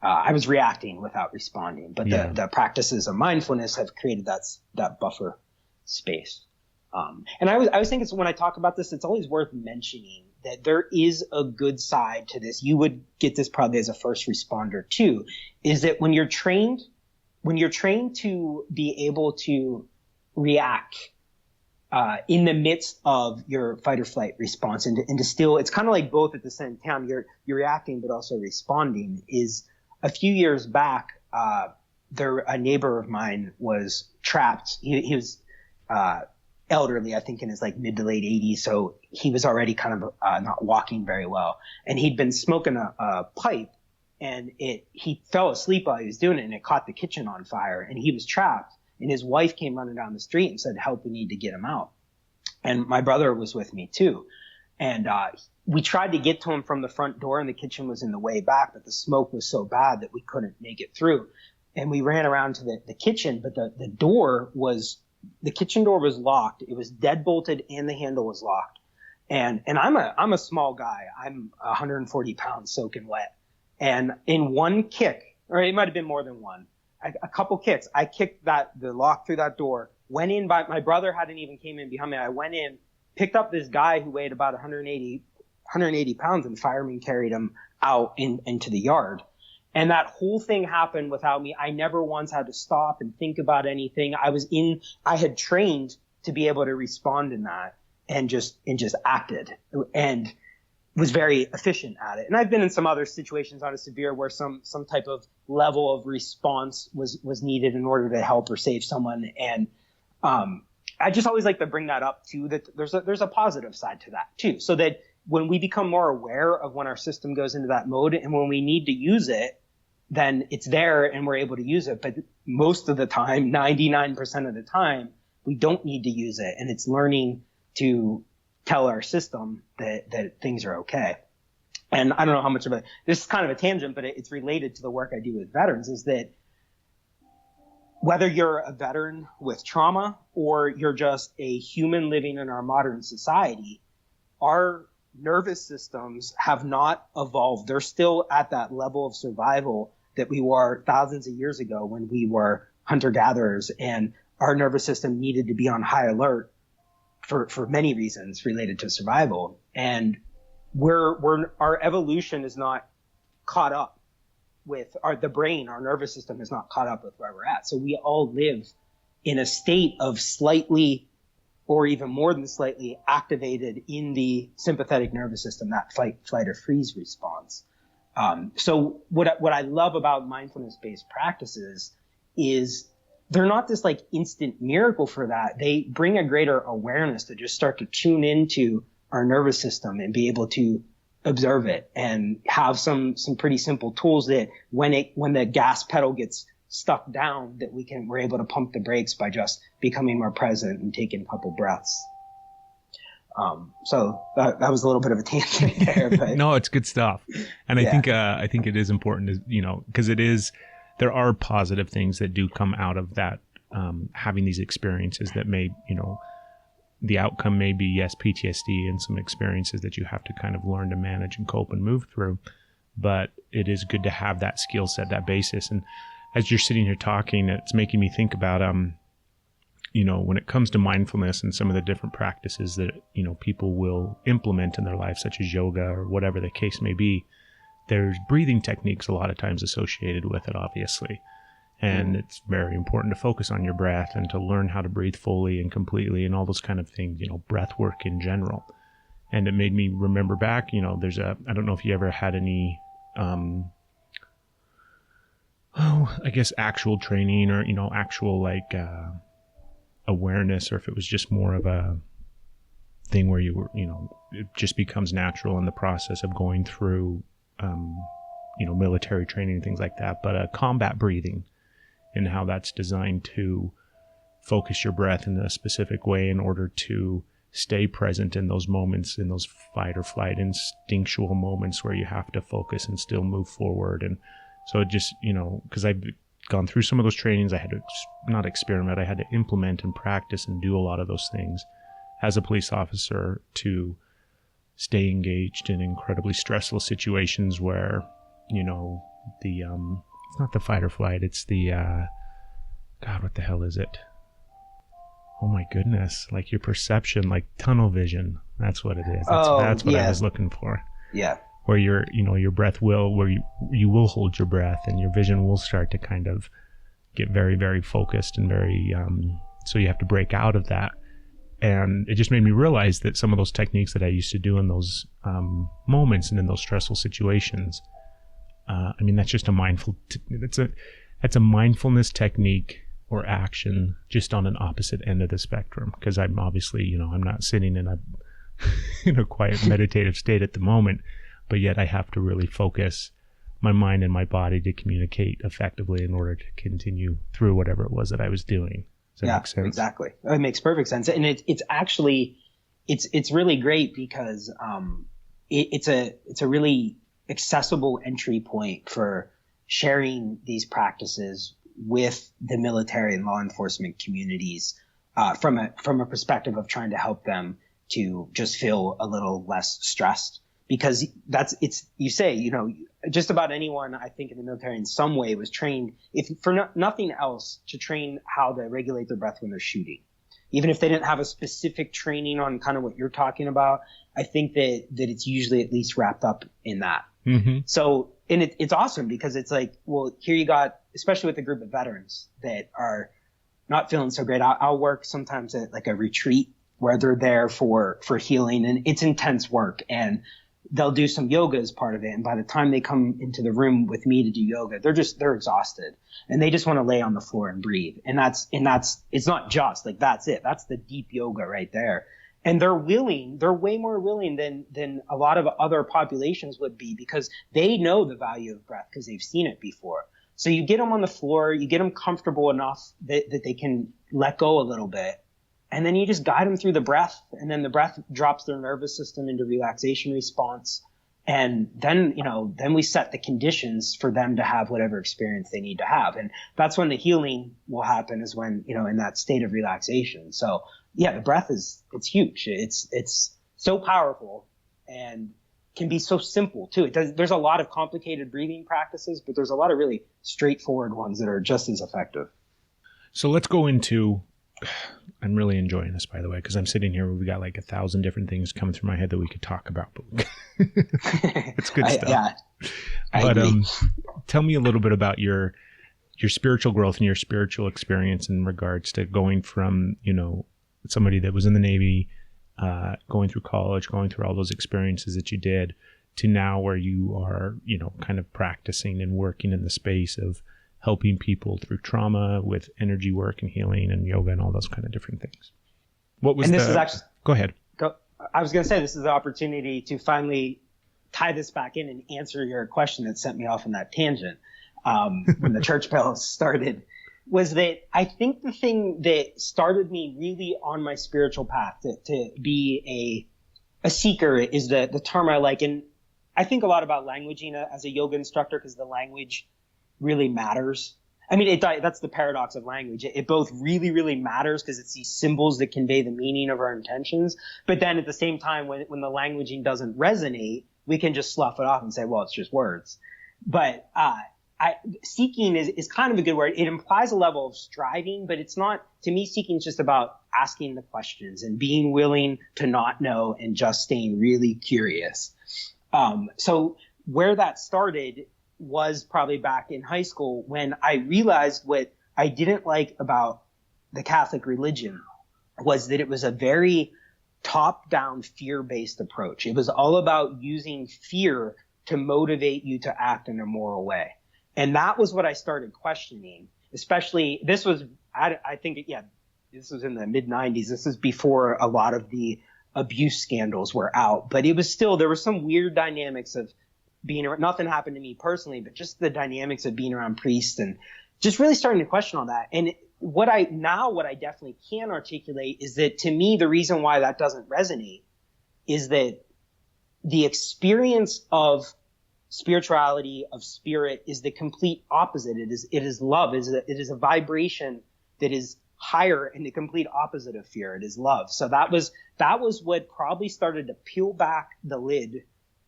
Speaker 6: I was reacting without responding. But the practices of mindfulness have created that buffer space. And I was thinking, so when I talk about this, it's always worth mentioning that there is a good side to this. You would get this probably as a first responder too, is that when you're trained to be able to react in the midst of your fight or flight response and to still, it's kind of like both at the same time, you're reacting but also responding. Is a few years back, a neighbor of mine was trapped. He was elderly, I think in his like mid to late 80s. So he was already kind of not walking very well. And he'd been smoking a pipe and he fell asleep while he was doing it and it caught the kitchen on fire and he was trapped. And his wife came running down the street and said, help, we need to get him out. And my brother was with me too. And we tried to get to him from the front door and the kitchen was in the way back, but the smoke was so bad that we couldn't make it through. And we ran around to the kitchen, but the kitchen door was locked. It was dead bolted and the handle was locked. And I'm a small guy. I'm 140 pounds soaking wet. And in one kick, or it might have been more than one, a couple kicks, I kicked the lock through that door, went in my brother hadn't even came in behind me. I went in, picked up this guy who weighed about 180 pounds and firemen carried him out into the yard. And that whole thing happened without me. I never once had to stop and think about anything. I had trained to be able to respond in that and just acted and was very efficient at it. And I've been in some other situations on a severe where some type of level of response was needed in order to help or save someone. And, I just always like to bring that up too, that there's a positive side to that too. So that when we become more aware of when our system goes into that mode and when we need to use it, then it's there and we're able to use it. But most of the time, 99% of the time, we don't need to use it. And it's learning to tell our system that things are okay. And I don't know how much this is kind of a tangent, but it's related to the work I do with veterans, is that whether you're a veteran with trauma or you're just a human living in our modern society, our nervous systems have not evolved. They're still at that level of survival that we were thousands of years ago when we were hunter-gatherers, and our nervous system needed to be on high alert for many reasons related to survival. And our evolution is not caught up with the brain. Our nervous system is not caught up with where we're at. So we all live in a state of slightly or even more than slightly activated in the sympathetic nervous system, that fight, flight, or freeze response. So what I love about mindfulness-based practices is they're not this like instant miracle for that. They bring a greater awareness to just start to tune into our nervous system and be able to observe it and have some pretty simple tools that when the gas pedal gets stuck down, that we're able to pump the brakes by just becoming more present and taking a couple breaths. So that was a little bit of a tangent there, but
Speaker 1: no, it's good stuff. And I think it is important to, because there are positive things that do come out of that, having these experiences that may, the outcome may be, yes, PTSD and some experiences that you have to kind of learn to manage and cope and move through. But it is good to have that skill set, that basis. And as you're sitting here talking, it's making me think about, when it comes to mindfulness and some of the different practices that, people will implement in their life, such as yoga or whatever the case may be, there's breathing techniques a lot of times associated with it, obviously. And it's very important to focus on your breath and to learn how to breathe fully and completely and all those kind of things, breath work in general. And it made me remember back, I don't know if you ever had any, I guess actual training or, actual awareness, or if it was just more of a thing where you were, it just becomes natural in the process of going through, military training and things like that, but combat breathing and how that's designed to focus your breath in a specific way in order to stay present in those moments, in those fight or flight instinctual moments where you have to focus and still move forward. And so it just, because I've gone through some of those trainings, I had to not experiment, I had to implement and practice and do a lot of those things as a police officer to stay engaged in incredibly stressful situations where, it's not the fight or flight, it's the, God, what the hell is it? Oh my goodness, like your perception, like tunnel vision. That's what it is. That's what I was looking for.
Speaker 6: Yeah.
Speaker 1: Where your breath where you will hold your breath and your vision will start to kind of get very, very focused and very, so you have to break out of that. And it just made me realize that some of those techniques that I used to do in those moments and in those stressful situations, that's just that's a mindfulness technique or action just on an opposite end of the spectrum. Because I'm obviously, I'm not sitting in a quiet meditative state at the moment, but yet I have to really focus my mind and my body to communicate effectively in order to continue through whatever it was that I was doing. Does that make sense?
Speaker 6: Exactly. It makes perfect sense. And it's actually, it's really great because, it's a really accessible entry point for sharing these practices with the military and law enforcement communities, from a perspective of trying to help them to just feel a little less stressed. Because just about anyone, I think, in the military in some way was trained, if for nothing else, to train how to regulate their breath when they're shooting. Even if they didn't have a specific training on kind of what you're talking about, I think that it's usually at least wrapped up in that.
Speaker 1: Mm-hmm.
Speaker 6: So, and it's awesome because it's like, well, here you got, especially with a group of veterans that are not feeling so great. I'll work sometimes at like a retreat where they're there for healing, and it's intense work, and they'll do some yoga as part of it. And by the time they come into the room with me to do yoga, they're exhausted and they just want to lay on the floor and breathe. And it's not just like, that's it. That's the deep yoga right there. And they're way more willing than a lot of other populations would be, because they know the value of breath because they've seen it before. So you get them on the floor, you get them comfortable enough that they can let go a little bit. And then you just guide them through the breath, and then the breath drops their nervous system into relaxation response. And then we set the conditions for them to have whatever experience they need to have. And that's when the healing will happen, is when, in that state of relaxation. So yeah, the breath it's huge. It's so powerful and can be so simple too. There's a lot of complicated breathing practices, but there's a lot of really straightforward ones that are just as effective.
Speaker 1: So let's go into, I'm really enjoying this, by the way, because I'm sitting here, we got like 1,000 different things coming through my head that we could talk about, but it's good stuff. But tell me a little bit about your spiritual growth and your spiritual experience in regards to going from, somebody that was in the Navy, going through college, going through all those experiences that you did, to now where you are, kind of practicing and working in the space of helping people through trauma with energy work and healing and yoga and all those kind of different things. Go ahead.
Speaker 6: I was going to say, this is the opportunity to finally tie this back in and answer your question that sent me off on that tangent. When the church bells started, was that I think the thing that started me really on my spiritual path to be a seeker is the term I like. And I think a lot about languaging as a yoga instructor, because the language really matters. I mean, that's the paradox of language. It both really, really matters because it's these symbols that convey the meaning of our intentions. But then at the same time, when the languaging doesn't resonate, we can just slough it off and say, well, it's just words. But seeking is kind of a good word. It implies a level of striving, but it's not, to me, seeking is just about asking the questions and being willing to not know and just staying really curious. So where that started was probably back in high school when I realized what I didn't like about the Catholic religion was that it was a very top-down, fear-based approach. It was all about using fear to motivate you to act in a moral way. And that was what I started questioning, especially this was, I think, this was in the mid-90s. This was before a lot of the abuse scandals were out. But it was still, there were some weird dynamics of being around, nothing happened to me personally, but just the dynamics of being around priests and just really starting to question all that. And what I definitely can articulate is that, to me, the reason why that doesn't resonate is that the experience of spirituality, of spirit, is the complete opposite. It is love. It is a vibration that is higher and the complete opposite of fear. It is love. So that was what probably started to peel back the lid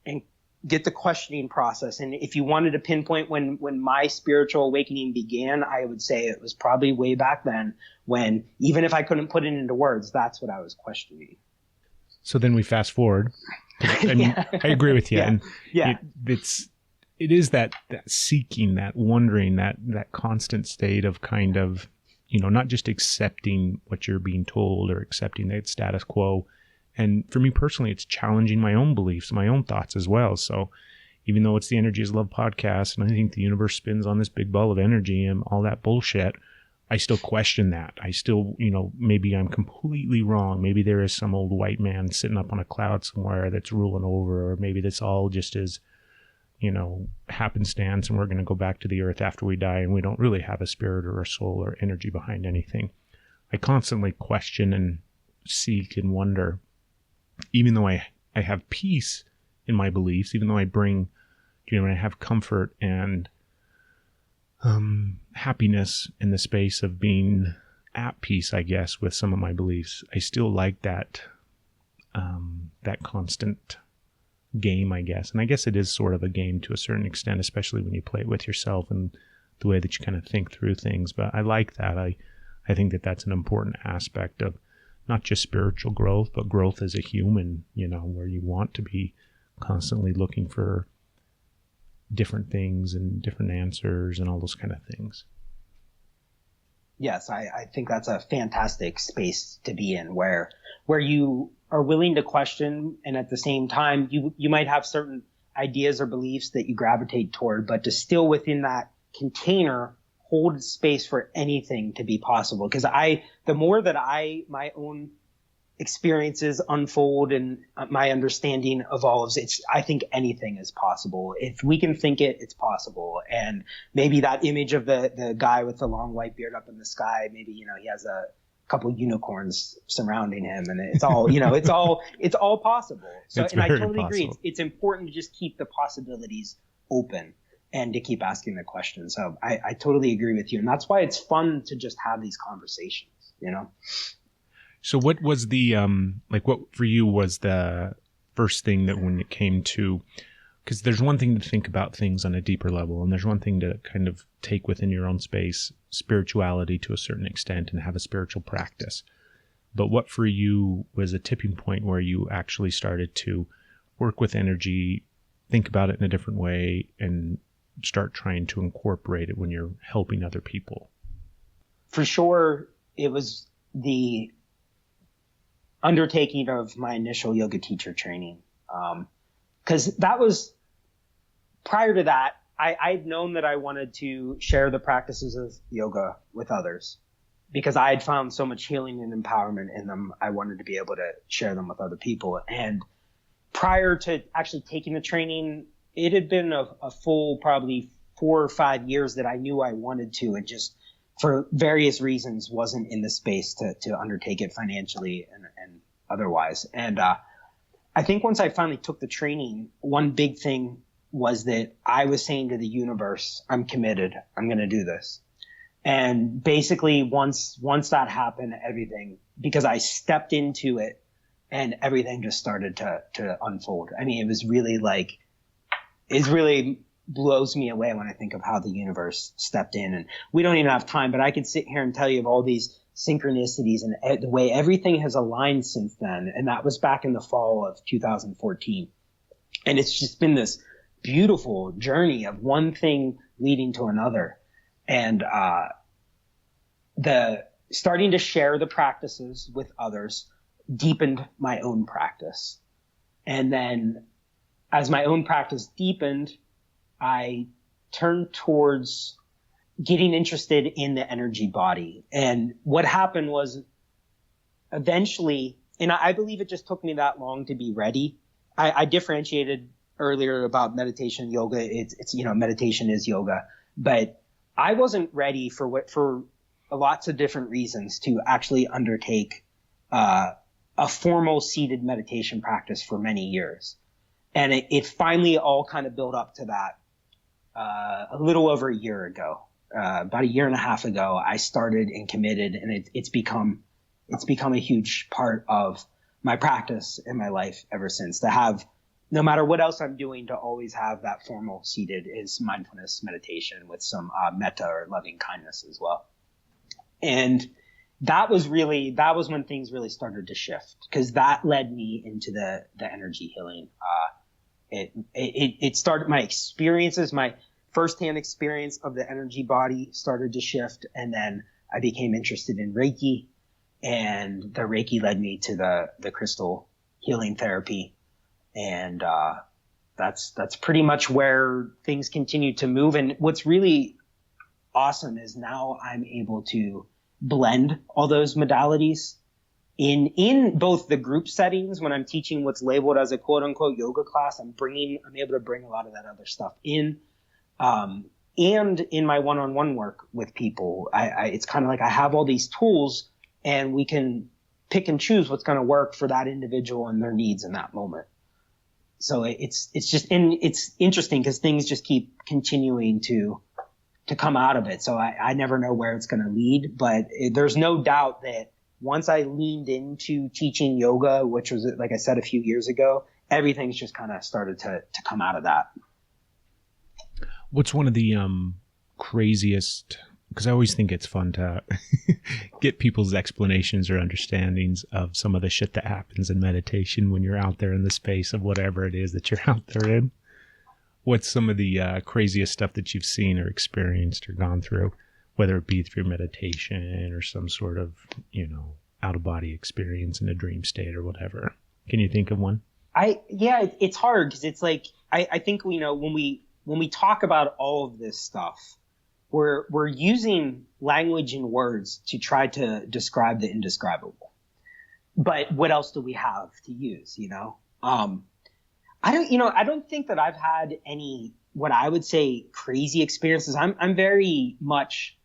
Speaker 6: and get the questioning process. And if you wanted to pinpoint when my spiritual awakening began, I would say it was probably way back then, when even if I couldn't put it into words, that's what I was questioning.
Speaker 1: So then we fast forward. I mean, yeah. I agree with you.
Speaker 6: Yeah.
Speaker 1: And
Speaker 6: yeah.
Speaker 1: It is that seeking, that wondering, that constant state of kind of, not just accepting what you're being told or accepting that status quo. And for me personally, it's challenging my own beliefs, my own thoughts as well. So even though it's the Energy is Love podcast, and I think the universe spins on this big ball of energy and all that bullshit, I still question that. I still, maybe I'm completely wrong. Maybe there is some old white man sitting up on a cloud somewhere that's ruling over, or maybe this all just is, happenstance, and we're going to go back to the earth after we die, and we don't really have a spirit or a soul or energy behind anything. I constantly question and seek and wonder, even though I have peace in my beliefs, even though I bring, I have comfort and happiness in the space of being at peace, I guess, with some of my beliefs. I still like that constant game, I guess. And I guess it is sort of a game to a certain extent, especially when you play it with yourself and the way that you kind of think through things. But I like that. I think that that's an important aspect of not just spiritual growth, but growth as a human, where you want to be constantly looking for different things and different answers and all those kind of things.
Speaker 6: Yes, I think that's a fantastic space to be in, where you are willing to question, and at the same time, you might have certain ideas or beliefs that you gravitate toward, but to still within that container hold space for anything to be possible. Because the more that my own experiences unfold and my understanding evolves, I think anything is possible. If we can think it, it's possible. And maybe that image of the guy with the long white beard up in the sky, maybe, he has a couple of unicorns surrounding him, and it's all, it's all possible. So, and I totally agree. It's important to just keep the possibilities open and to keep asking the questions. So I totally agree with you. And that's why it's fun to just have these conversations,
Speaker 1: So what was the, what for you was the first thing that when it came to, because there's one thing to think about things on a deeper level, and there's one thing to kind of take within your own space, spirituality to a certain extent, and have a spiritual practice. But what for you was a tipping point where you actually started to work with energy, think about it in a different way, and start trying to incorporate it when you're helping other people?
Speaker 6: For sure, it was the undertaking of my initial yoga teacher training. Because that was, prior to that, I'd known that I wanted to share the practices of yoga with others, because I had found so much healing and empowerment in them. I wanted to be able to share them with other people. And prior to actually taking the training, it had been a full probably 4 or 5 years that I knew I wanted to, and just for various reasons wasn't in the space to undertake it financially and otherwise. And I think once I finally took the training, one big thing was that I was saying to the universe, I'm committed. I'm going to do this. And basically once that happened, everything, because I stepped into it and everything just started to unfold. I mean, it really blows me away when I think of how the universe stepped in. And we don't even have time, but I could sit here and tell you of all these synchronicities and the way everything has aligned since then. And that was back in the fall of 2014. And it's just been this beautiful journey of one thing leading to another. And the starting to share the practices with others deepened my own practice. And then as my own practice deepened, I turned towards getting interested in the energy body. And what happened was eventually, and I believe it just took me that long to be ready. I differentiated earlier about meditation, yoga. It's meditation is yoga, but I wasn't ready for lots of different reasons to actually undertake a formal seated meditation practice for many years. And it finally all kind of built up to that a little over a year ago. About a year and a half ago, I started and committed, and it's become a huge part of my practice in my life ever since, to have, no matter what else I'm doing, to always have that formal seated is mindfulness meditation with some metta or loving kindness as well. And that was when things really started to shift, because that led me into the energy healing. It started my experiences, my firsthand experience of the energy body started to shift. And then I became interested in Reiki, and the Reiki led me to the crystal healing therapy. And that's pretty much where things continue to move. And what's really awesome is now I'm able to blend all those modalities in both the group settings. When I'm teaching what's labeled as a quote unquote yoga class, I'm able to bring a lot of that other stuff in. And in my one-on-one work with people, it's kind of like I have all these tools, and we can pick and choose what's going to work for that individual and their needs in that moment. So it's interesting because things just keep continuing to come out of it. So I never know where it's going to lead, but there's no doubt that once I leaned into teaching yoga, which was, like I said, a few years ago, everything's just kind of started to come out of that.
Speaker 1: What's one of the craziest, because I always think it's fun to get people's explanations or understandings of some of the shit that happens in meditation when you're out there in the space of whatever it is that you're out there in. What's some of the craziest stuff that you've seen or experienced or gone through, whether it be through meditation or some sort of, out-of-body experience in a dream state or whatever? Can you think of one?
Speaker 6: It's hard because it's like, I think, when we talk about all of this stuff, we're using language and words to try to describe the indescribable. But what else do we have to use, I don't think that I've had any, what I would say, crazy experiences. I'm very much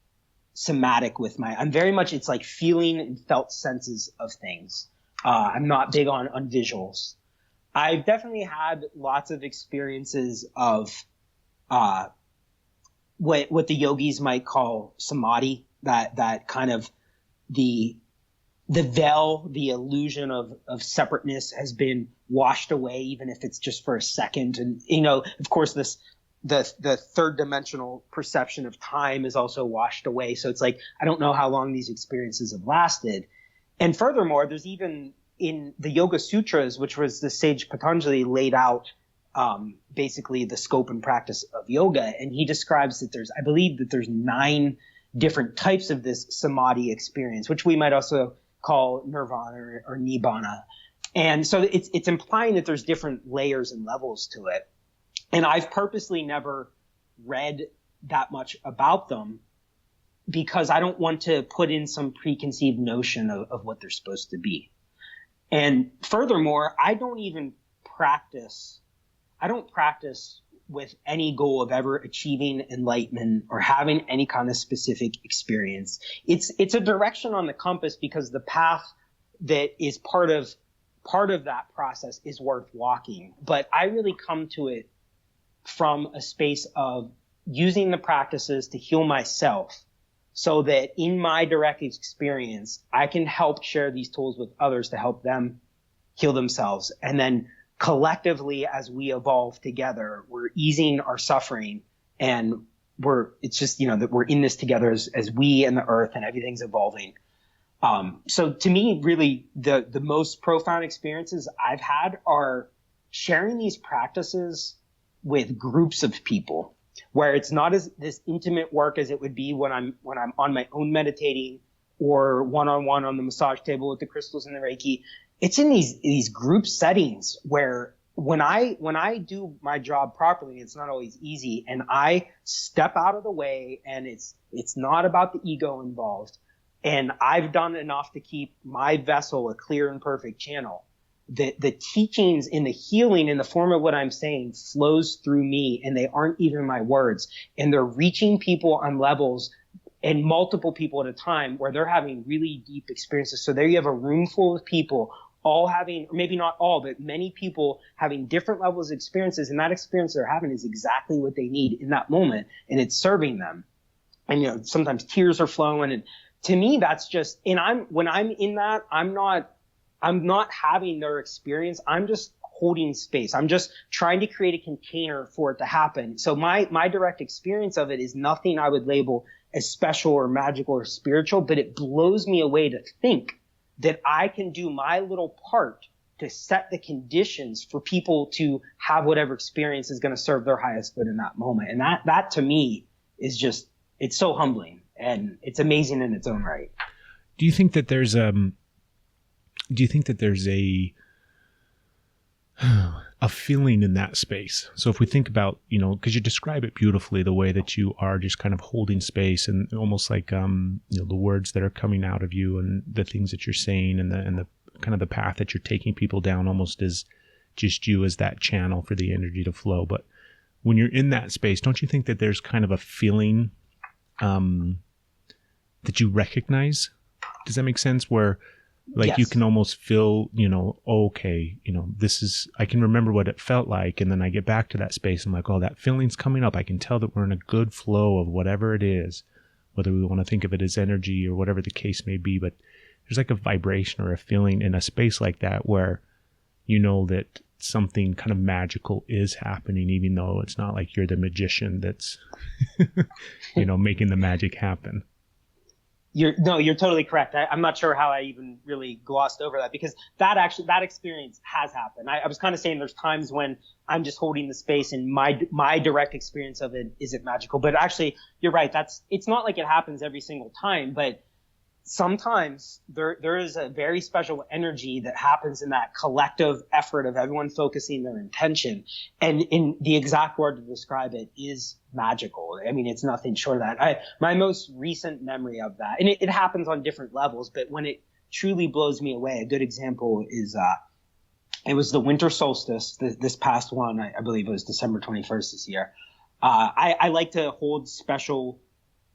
Speaker 6: somatic with I'm very much, it's like feeling and felt senses of things. I'm not big on visuals. I've definitely had lots of experiences of, what the yogis might call samadhi, that kind of the veil, the illusion of separateness has been washed away, even if it's just for a second. And, of course, the third dimensional perception of time is also washed away. So it's like, I don't know how long these experiences have lasted. And furthermore, there's even in the Yoga Sutras, which was the sage Patanjali laid out, basically the scope and practice of yoga. And he describes that I believe that there's 9 different types of this samadhi experience, which we might also call nirvana or nibbana. And so it's implying that there's different layers and levels to it. And I've purposely never read that much about them because I don't want to put in some preconceived notion of what they're supposed to be. And furthermore, I don't practice with any goal of ever achieving enlightenment or having any kind of specific experience. It's a direction on the compass because the path that is part of that process is worth walking. But I really come to it from a space of using the practices to heal myself so that in my direct experience, I can help share these tools with others to help them heal themselves. And then collectively, as we evolve together, we're easing our suffering, and it's just, that we're in this together as we and the earth, and everything's evolving. So to me, really, the most profound experiences I've had are sharing these practices with groups of people, where it's not as this intimate work as it would be when I'm on my own meditating or one-on-one on the massage table with the crystals and the Reiki. It's in these group settings where when I do my job properly, it's not always easy, and I step out of the way, and it's not about the ego involved, and I've done enough to keep my vessel a clear and perfect channel. The teachings in the healing in the form of what I'm saying flows through me, and they aren't even my words, and they're reaching people on levels and multiple people at a time where they're having really deep experiences. So there you have a room full of people all having, or maybe not all, but many people having different levels of experiences, and that experience they're having is exactly what they need in that moment, and it's serving them. And sometimes tears are flowing, and to me that's just, and when I'm in that, I'm not having their experience. I'm just holding space. I'm just trying to create a container for it to happen. So my direct experience of it is nothing I would label as special or magical or spiritual, but it blows me away to think that I can do my little part to set the conditions for people to have whatever experience is going to serve their highest good in that moment. And that to me is just, it's so humbling, and it's amazing in its own right.
Speaker 1: Do you think that there's a feeling in that space? So if we think about, because you describe it beautifully, the way that you are just kind of holding space, and almost like, the words that are coming out of you and the things that you're saying, and the kind of the path that you're taking people down, almost as just you as that channel for the energy to flow. But when you're in that space, don't you think that there's kind of a feeling, that you recognize? Does that make sense? Where, like,
Speaker 6: yes,
Speaker 1: you can almost feel, okay, this is, I can remember what it felt like. And then I get back to that space. I'm like, oh, that feeling's coming up. I can tell that we're in a good flow of whatever it is, whether we want to think of it as energy or whatever the case may be. But there's like a vibration or a feeling in a space like that where that something kind of magical is happening, even though it's not like you're the magician that's, making the magic happen.
Speaker 6: You're totally correct. I'm not sure how I even really glossed over that, because that experience has happened. I was kind of saying there's times when I'm just holding the space, and my direct experience of it isn't magical. But actually, you're right. It's not like it happens every single time, but sometimes there is a very special energy that happens in that collective effort of everyone focusing their intention. And in the exact word to describe it is magical. I mean, it's nothing short of that. My most recent memory of that, and it happens on different levels, but when it truly blows me away, a good example is, it was the winter solstice, this past one, I believe it was December 21st this year. I like to hold special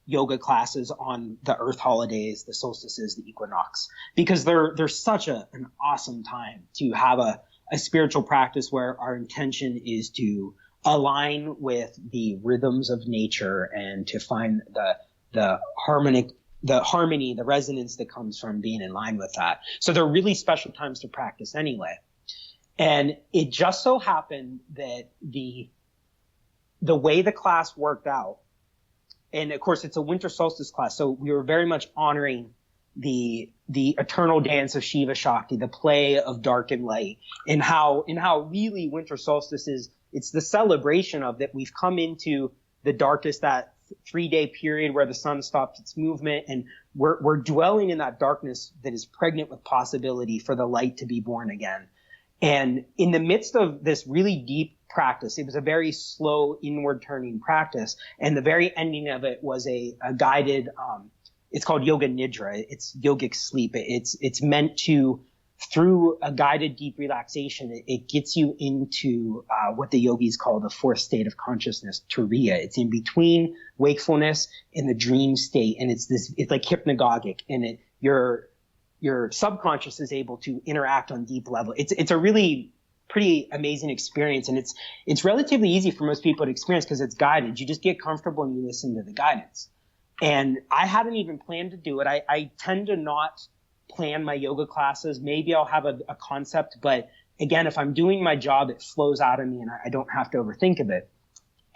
Speaker 6: yoga classes on the earth holidays, the solstices, the equinox, because they're such an awesome time to have a spiritual practice where our intention is to align with the rhythms of nature and to find the harmony, the resonance that comes from being in line with that. So they're really special times to practice anyway. And it just so happened that the way the class worked out, and of course it's a winter solstice class, so we were very much honoring the eternal dance of Shiva Shakti, the play of dark and light, and how really winter solstice is, it's the celebration of that we've come into the darkest, that 3-day period where the sun stops its movement, and we're dwelling in that darkness that is pregnant with possibility for the light to be born again. And in the midst of this really deep practice, it was a very slow inward turning practice, and the very ending of it was a guided, it's called yoga nidra. It's yogic sleep. It's meant to, through a guided deep relaxation, it gets you into what the yogis call the fourth state of consciousness, turiya. It's in between wakefulness and the dream state, and it's like hypnagogic, and your subconscious is able to interact on deep level. It's a really pretty amazing experience, and it's relatively easy for most people to experience because it's guided. You just get comfortable and you listen to the guidance. And I hadn't even planned to do it. I tend to not plan my yoga classes. Maybe I'll have a concept, but again, if I'm doing my job, it flows out of me and I don't have to overthink of it.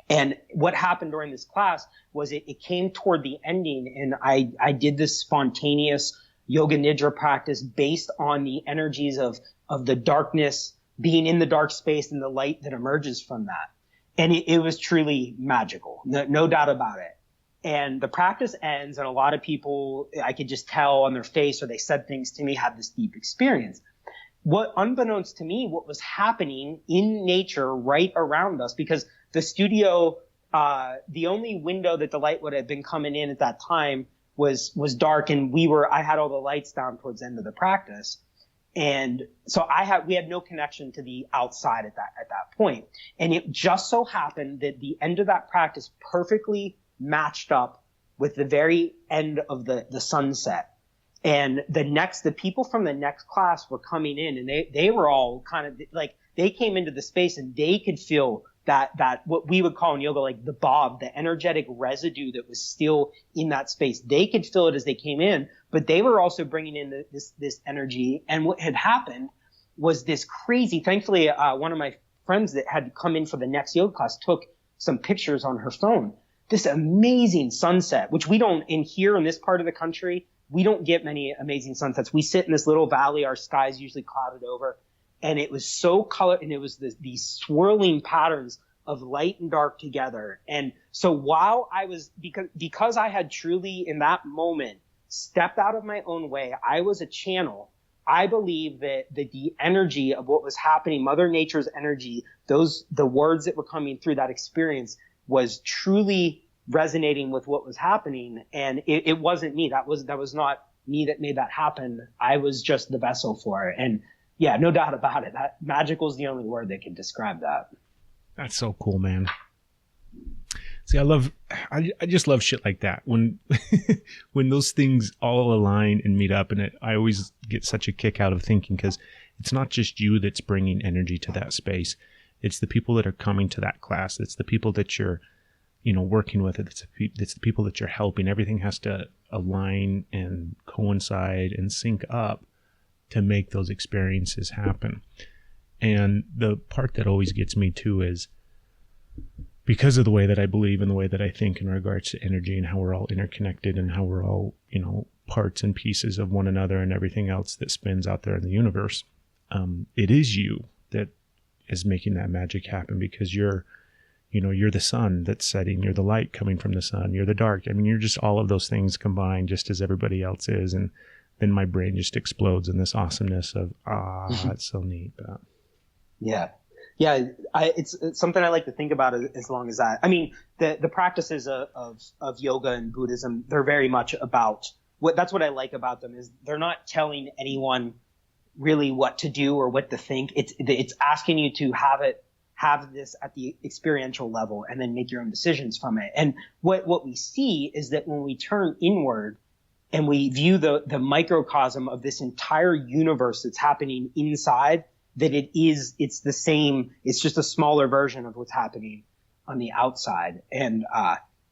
Speaker 6: And what happened during this class was it came toward the ending, and I did this spontaneous yoga nidra practice based on the energies of the darkness, being in the dark space and the light that emerges from that. And it was truly magical. No doubt about it. And the practice ends, and a lot of people, I could just tell on their face, or they said things to me, had this deep experience. What, unbeknownst to me, what was happening in nature right around us, because the studio, the only window that the light would have been coming in at that time was dark, and I had all the lights down towards the end of the practice. And so we had no connection to the outside at that point. And it just so happened that the end of that practice perfectly matched up with the very end of the sunset. And the people from the next class were coming in, and they were all kind of like, they came into the space and they could feel that what we would call in yoga, like the bob, the energetic residue that was still in that space. They could feel it as they came in, but they were also bringing in this energy. And what had happened was this crazy, thankfully, one of my friends that had come in for the next yoga class took some pictures on her phone. This amazing sunset, which we don't, in this part of the country, we don't get many amazing sunsets. We sit in this little valley. Our sky's usually clouded over. And it was so colored, and it was these swirling patterns of light and dark together. And so while I was, because I had truly in that moment stepped out of my own way, I was a channel. I believe that the energy of what was happening, Mother Nature's energy, the words that were coming through that experience was truly resonating with what was happening. And it wasn't me. That was not me that made that happen. I was just the vessel for it. And yeah, no doubt about it. That magical is the only word that can describe that.
Speaker 1: That's so cool, man. See, I just love shit like that. When when those things all align and meet up, and I always get such a kick out of thinking, because it's not just you that's bringing energy to that space. It's the people that are coming to that class. It's the people that you're, working with. It's the people that you're helping. Everything has to align and coincide and sync up to make those experiences happen. And the part that always gets me too is, because of the way that I believe and the way that I think in regards to energy and how we're all interconnected and how we're all, parts and pieces of one another and everything else that spins out there in the universe, it is you that is making that magic happen, because you're the sun that's setting, you're the light coming from the sun, you're the dark. I mean, you're just all of those things combined, just as everybody else is. And then my brain just explodes in this awesomeness of, it's so neat.
Speaker 6: Yeah. It's something I like to think about as long as that. I mean, the practices of yoga and Buddhism, they're very much about that's what I like about them, is they're not telling anyone really what to do or what to think. It's asking you to have this at the experiential level and then make your own decisions from it. And what we see is that when we turn inward and we view the microcosm of this entire universe that's happening inside, that it's the same, it's just a smaller version of what's happening on the outside. And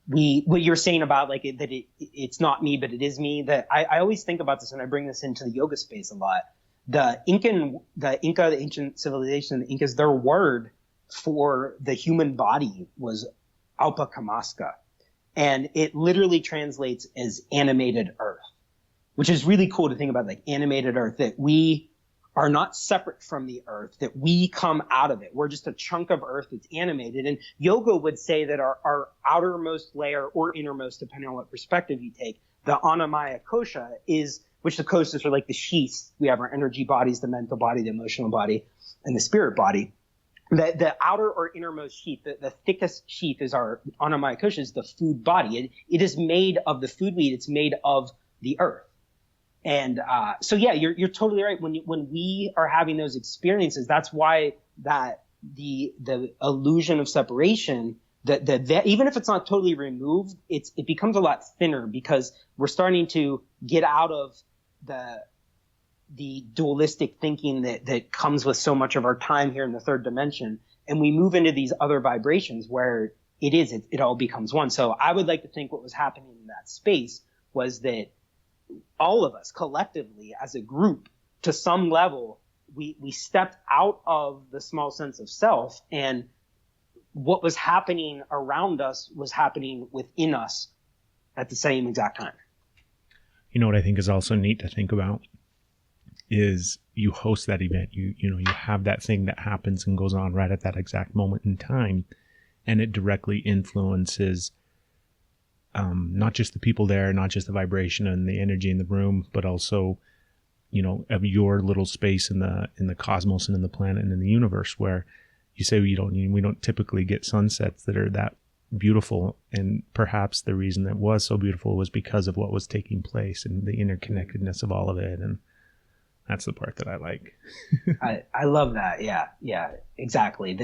Speaker 6: what you're saying about it's not me, but it is me, that I always think about this, and I bring this into the yoga space a lot. The Inca, the ancient civilization, the Incas, their word for the human body was Alpakamaska. And it literally translates as animated earth, which is really cool to think about, like animated earth, that we are not separate from the earth, that we come out of it. We're just a chunk of earth that's animated. And yoga would say that our outermost layer, or innermost, depending on what perspective you take, the Annamaya Kosha which the koshas are like the sheaths. We have our energy bodies, the mental body, the emotional body, and the spirit body. The outer or innermost sheath, the thickest sheath is our Annamaya Kosha, is the food body. It is made of the food we eat. It's made of the earth. And so yeah, you're totally right. When we are having those experiences, that's why that the illusion of separation, that even if it's not totally removed, it becomes a lot thinner, because we're starting to get out of the dualistic thinking that comes with so much of our time here in the third dimension, and we move into these other vibrations where it all becomes one. So I would like to think what was happening in that space was that all of us collectively as a group, to some level, we stepped out of the small sense of self, and what was happening around us was happening within us at the same exact time.
Speaker 1: You know what I think is also neat to think about is you host that event. You have that thing that happens and goes on right at that exact moment in time. and it directly influences not just the people there, not just the vibration and the energy in the room, but also, you know, of your little space in the cosmos and in the planet and in the universe, where you say we don't typically get sunsets that are that beautiful, and perhaps the reason that was so beautiful was because of what was taking place and the interconnectedness of all of it. And that's the part that I like.
Speaker 6: I love that. Yeah, exactly.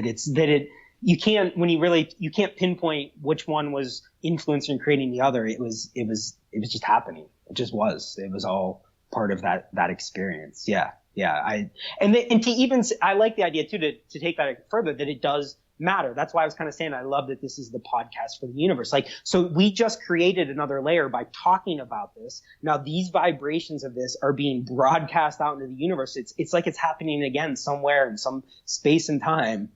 Speaker 6: You can't pinpoint which one was influencing creating the other. It was just happening. It just was. It was all part of that experience. Yeah. I like the idea too, to take that further, that it does matter. That's why I was kind of saying I love that this is the podcast for the universe. Like, so we just created another layer by talking about this. Now these vibrations of this are being broadcast out into the universe. It's like it's happening again somewhere in some space and time.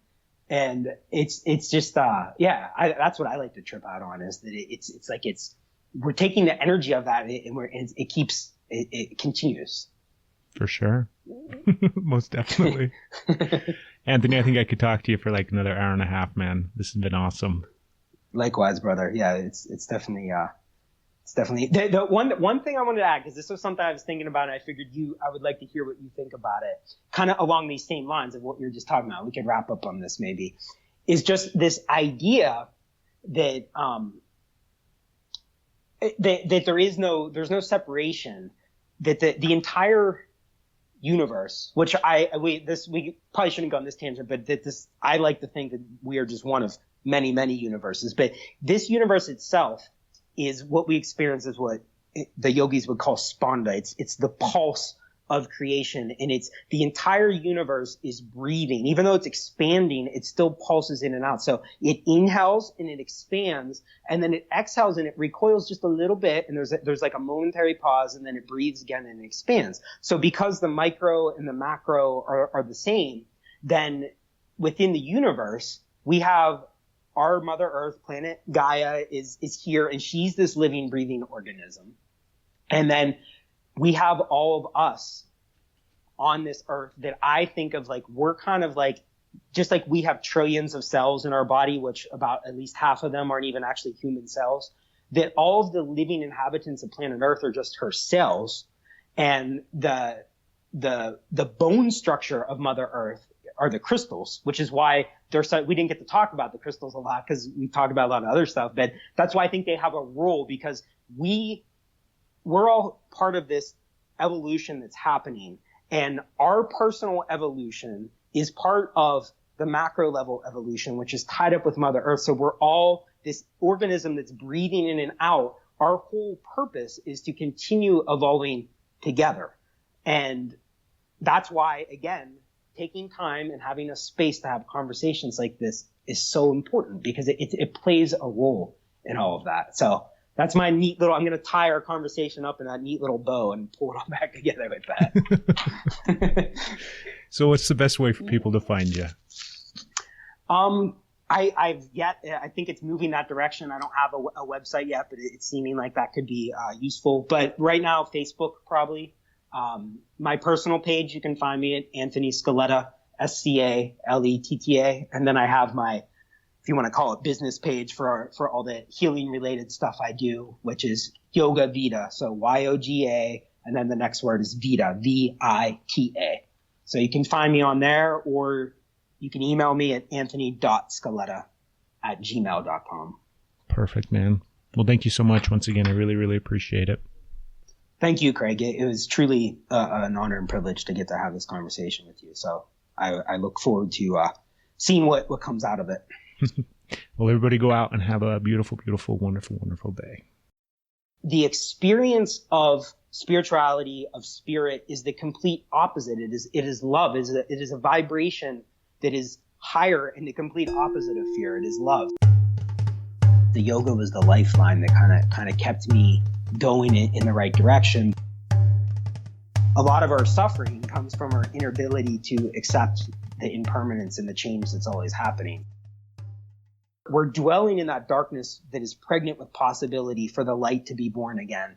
Speaker 6: And it's just, that's what I like to trip out on, is that it's like we're taking the energy of that and it continues.
Speaker 1: For sure. Most definitely. Anthony, I think I could talk to you for like another hour and a half, man. This has been awesome.
Speaker 6: Likewise, brother. Yeah, it's definitely, the one thing I wanted to add, because this was something I was thinking about, and I figured I would like to hear what you think about it, kind of along these same lines of what you're just talking about. We could wrap up on this maybe, is just this idea that, that there's no separation, that the entire universe, which we probably shouldn't go on this tangent, but I like to think that we are just one of many, many universes. But this universe itself is what we experience as what the yogis would call spanda. It's the pulse of creation, and it's the entire universe is breathing. Even though it's expanding, it still pulses in and out. So it inhales and it expands, and then it exhales and it recoils just a little bit, and there's like a momentary pause, and then it breathes again and it expands. So because the micro and the macro are the same, then within the universe we have our Mother Earth, planet Gaia is here, and she's this living, breathing organism. And then we have all of us on this earth that I think of like, we're kind of like, just like we have trillions of cells in our body, which about at least half of them aren't even actually human cells, that all of the living inhabitants of planet Earth are just her cells. And the bone structure of Mother Earth are the crystals, which is why we didn't get to talk about the crystals a lot because we talked about a lot of other stuff, but that's why I think they have a role, because we're all part of this evolution that's happening, and our personal evolution is part of the macro level evolution, which is tied up with Mother Earth. So we're all this organism that's breathing in and out. Our whole purpose is to continue evolving together. And that's why, again, taking time and having a space to have conversations like this is so important, because it plays a role in all of that. So that's my neat little, I'm going to tie our conversation up in that neat little bow and pull it all back together with that.
Speaker 1: So what's the best way for people to find you?
Speaker 6: I think it's moving that direction. I don't have a website yet, but it's seeming like that could be useful. But right now, Facebook probably. My personal page, you can find me at Anthony Scaletta, Scaletta. And then I have my, if you want to call it, business page for all the healing related stuff I do, which is Yoga Vita. So YOGA, and then the next word is Vita, VITA. So you can find me on there, or you can email me at anthony.scaletta@gmail.com.
Speaker 1: Perfect, man. Well, thank you so much once again. I really, really appreciate it.
Speaker 6: Thank you, Craig. It was truly an honor and privilege to get to have this conversation with you. So I look forward to seeing what comes out of it.
Speaker 1: Well, everybody go out and have a beautiful, beautiful, wonderful, wonderful day.
Speaker 6: The experience of spirituality, of spirit, is the complete opposite. It is love. It is a vibration that is higher and the complete opposite of fear. It is love. The yoga was the lifeline that kind of kept me going in the right direction. A lot of our suffering comes from our inability to accept the impermanence and the change that's always happening. We're dwelling in that darkness that is pregnant with possibility for the light to be born again.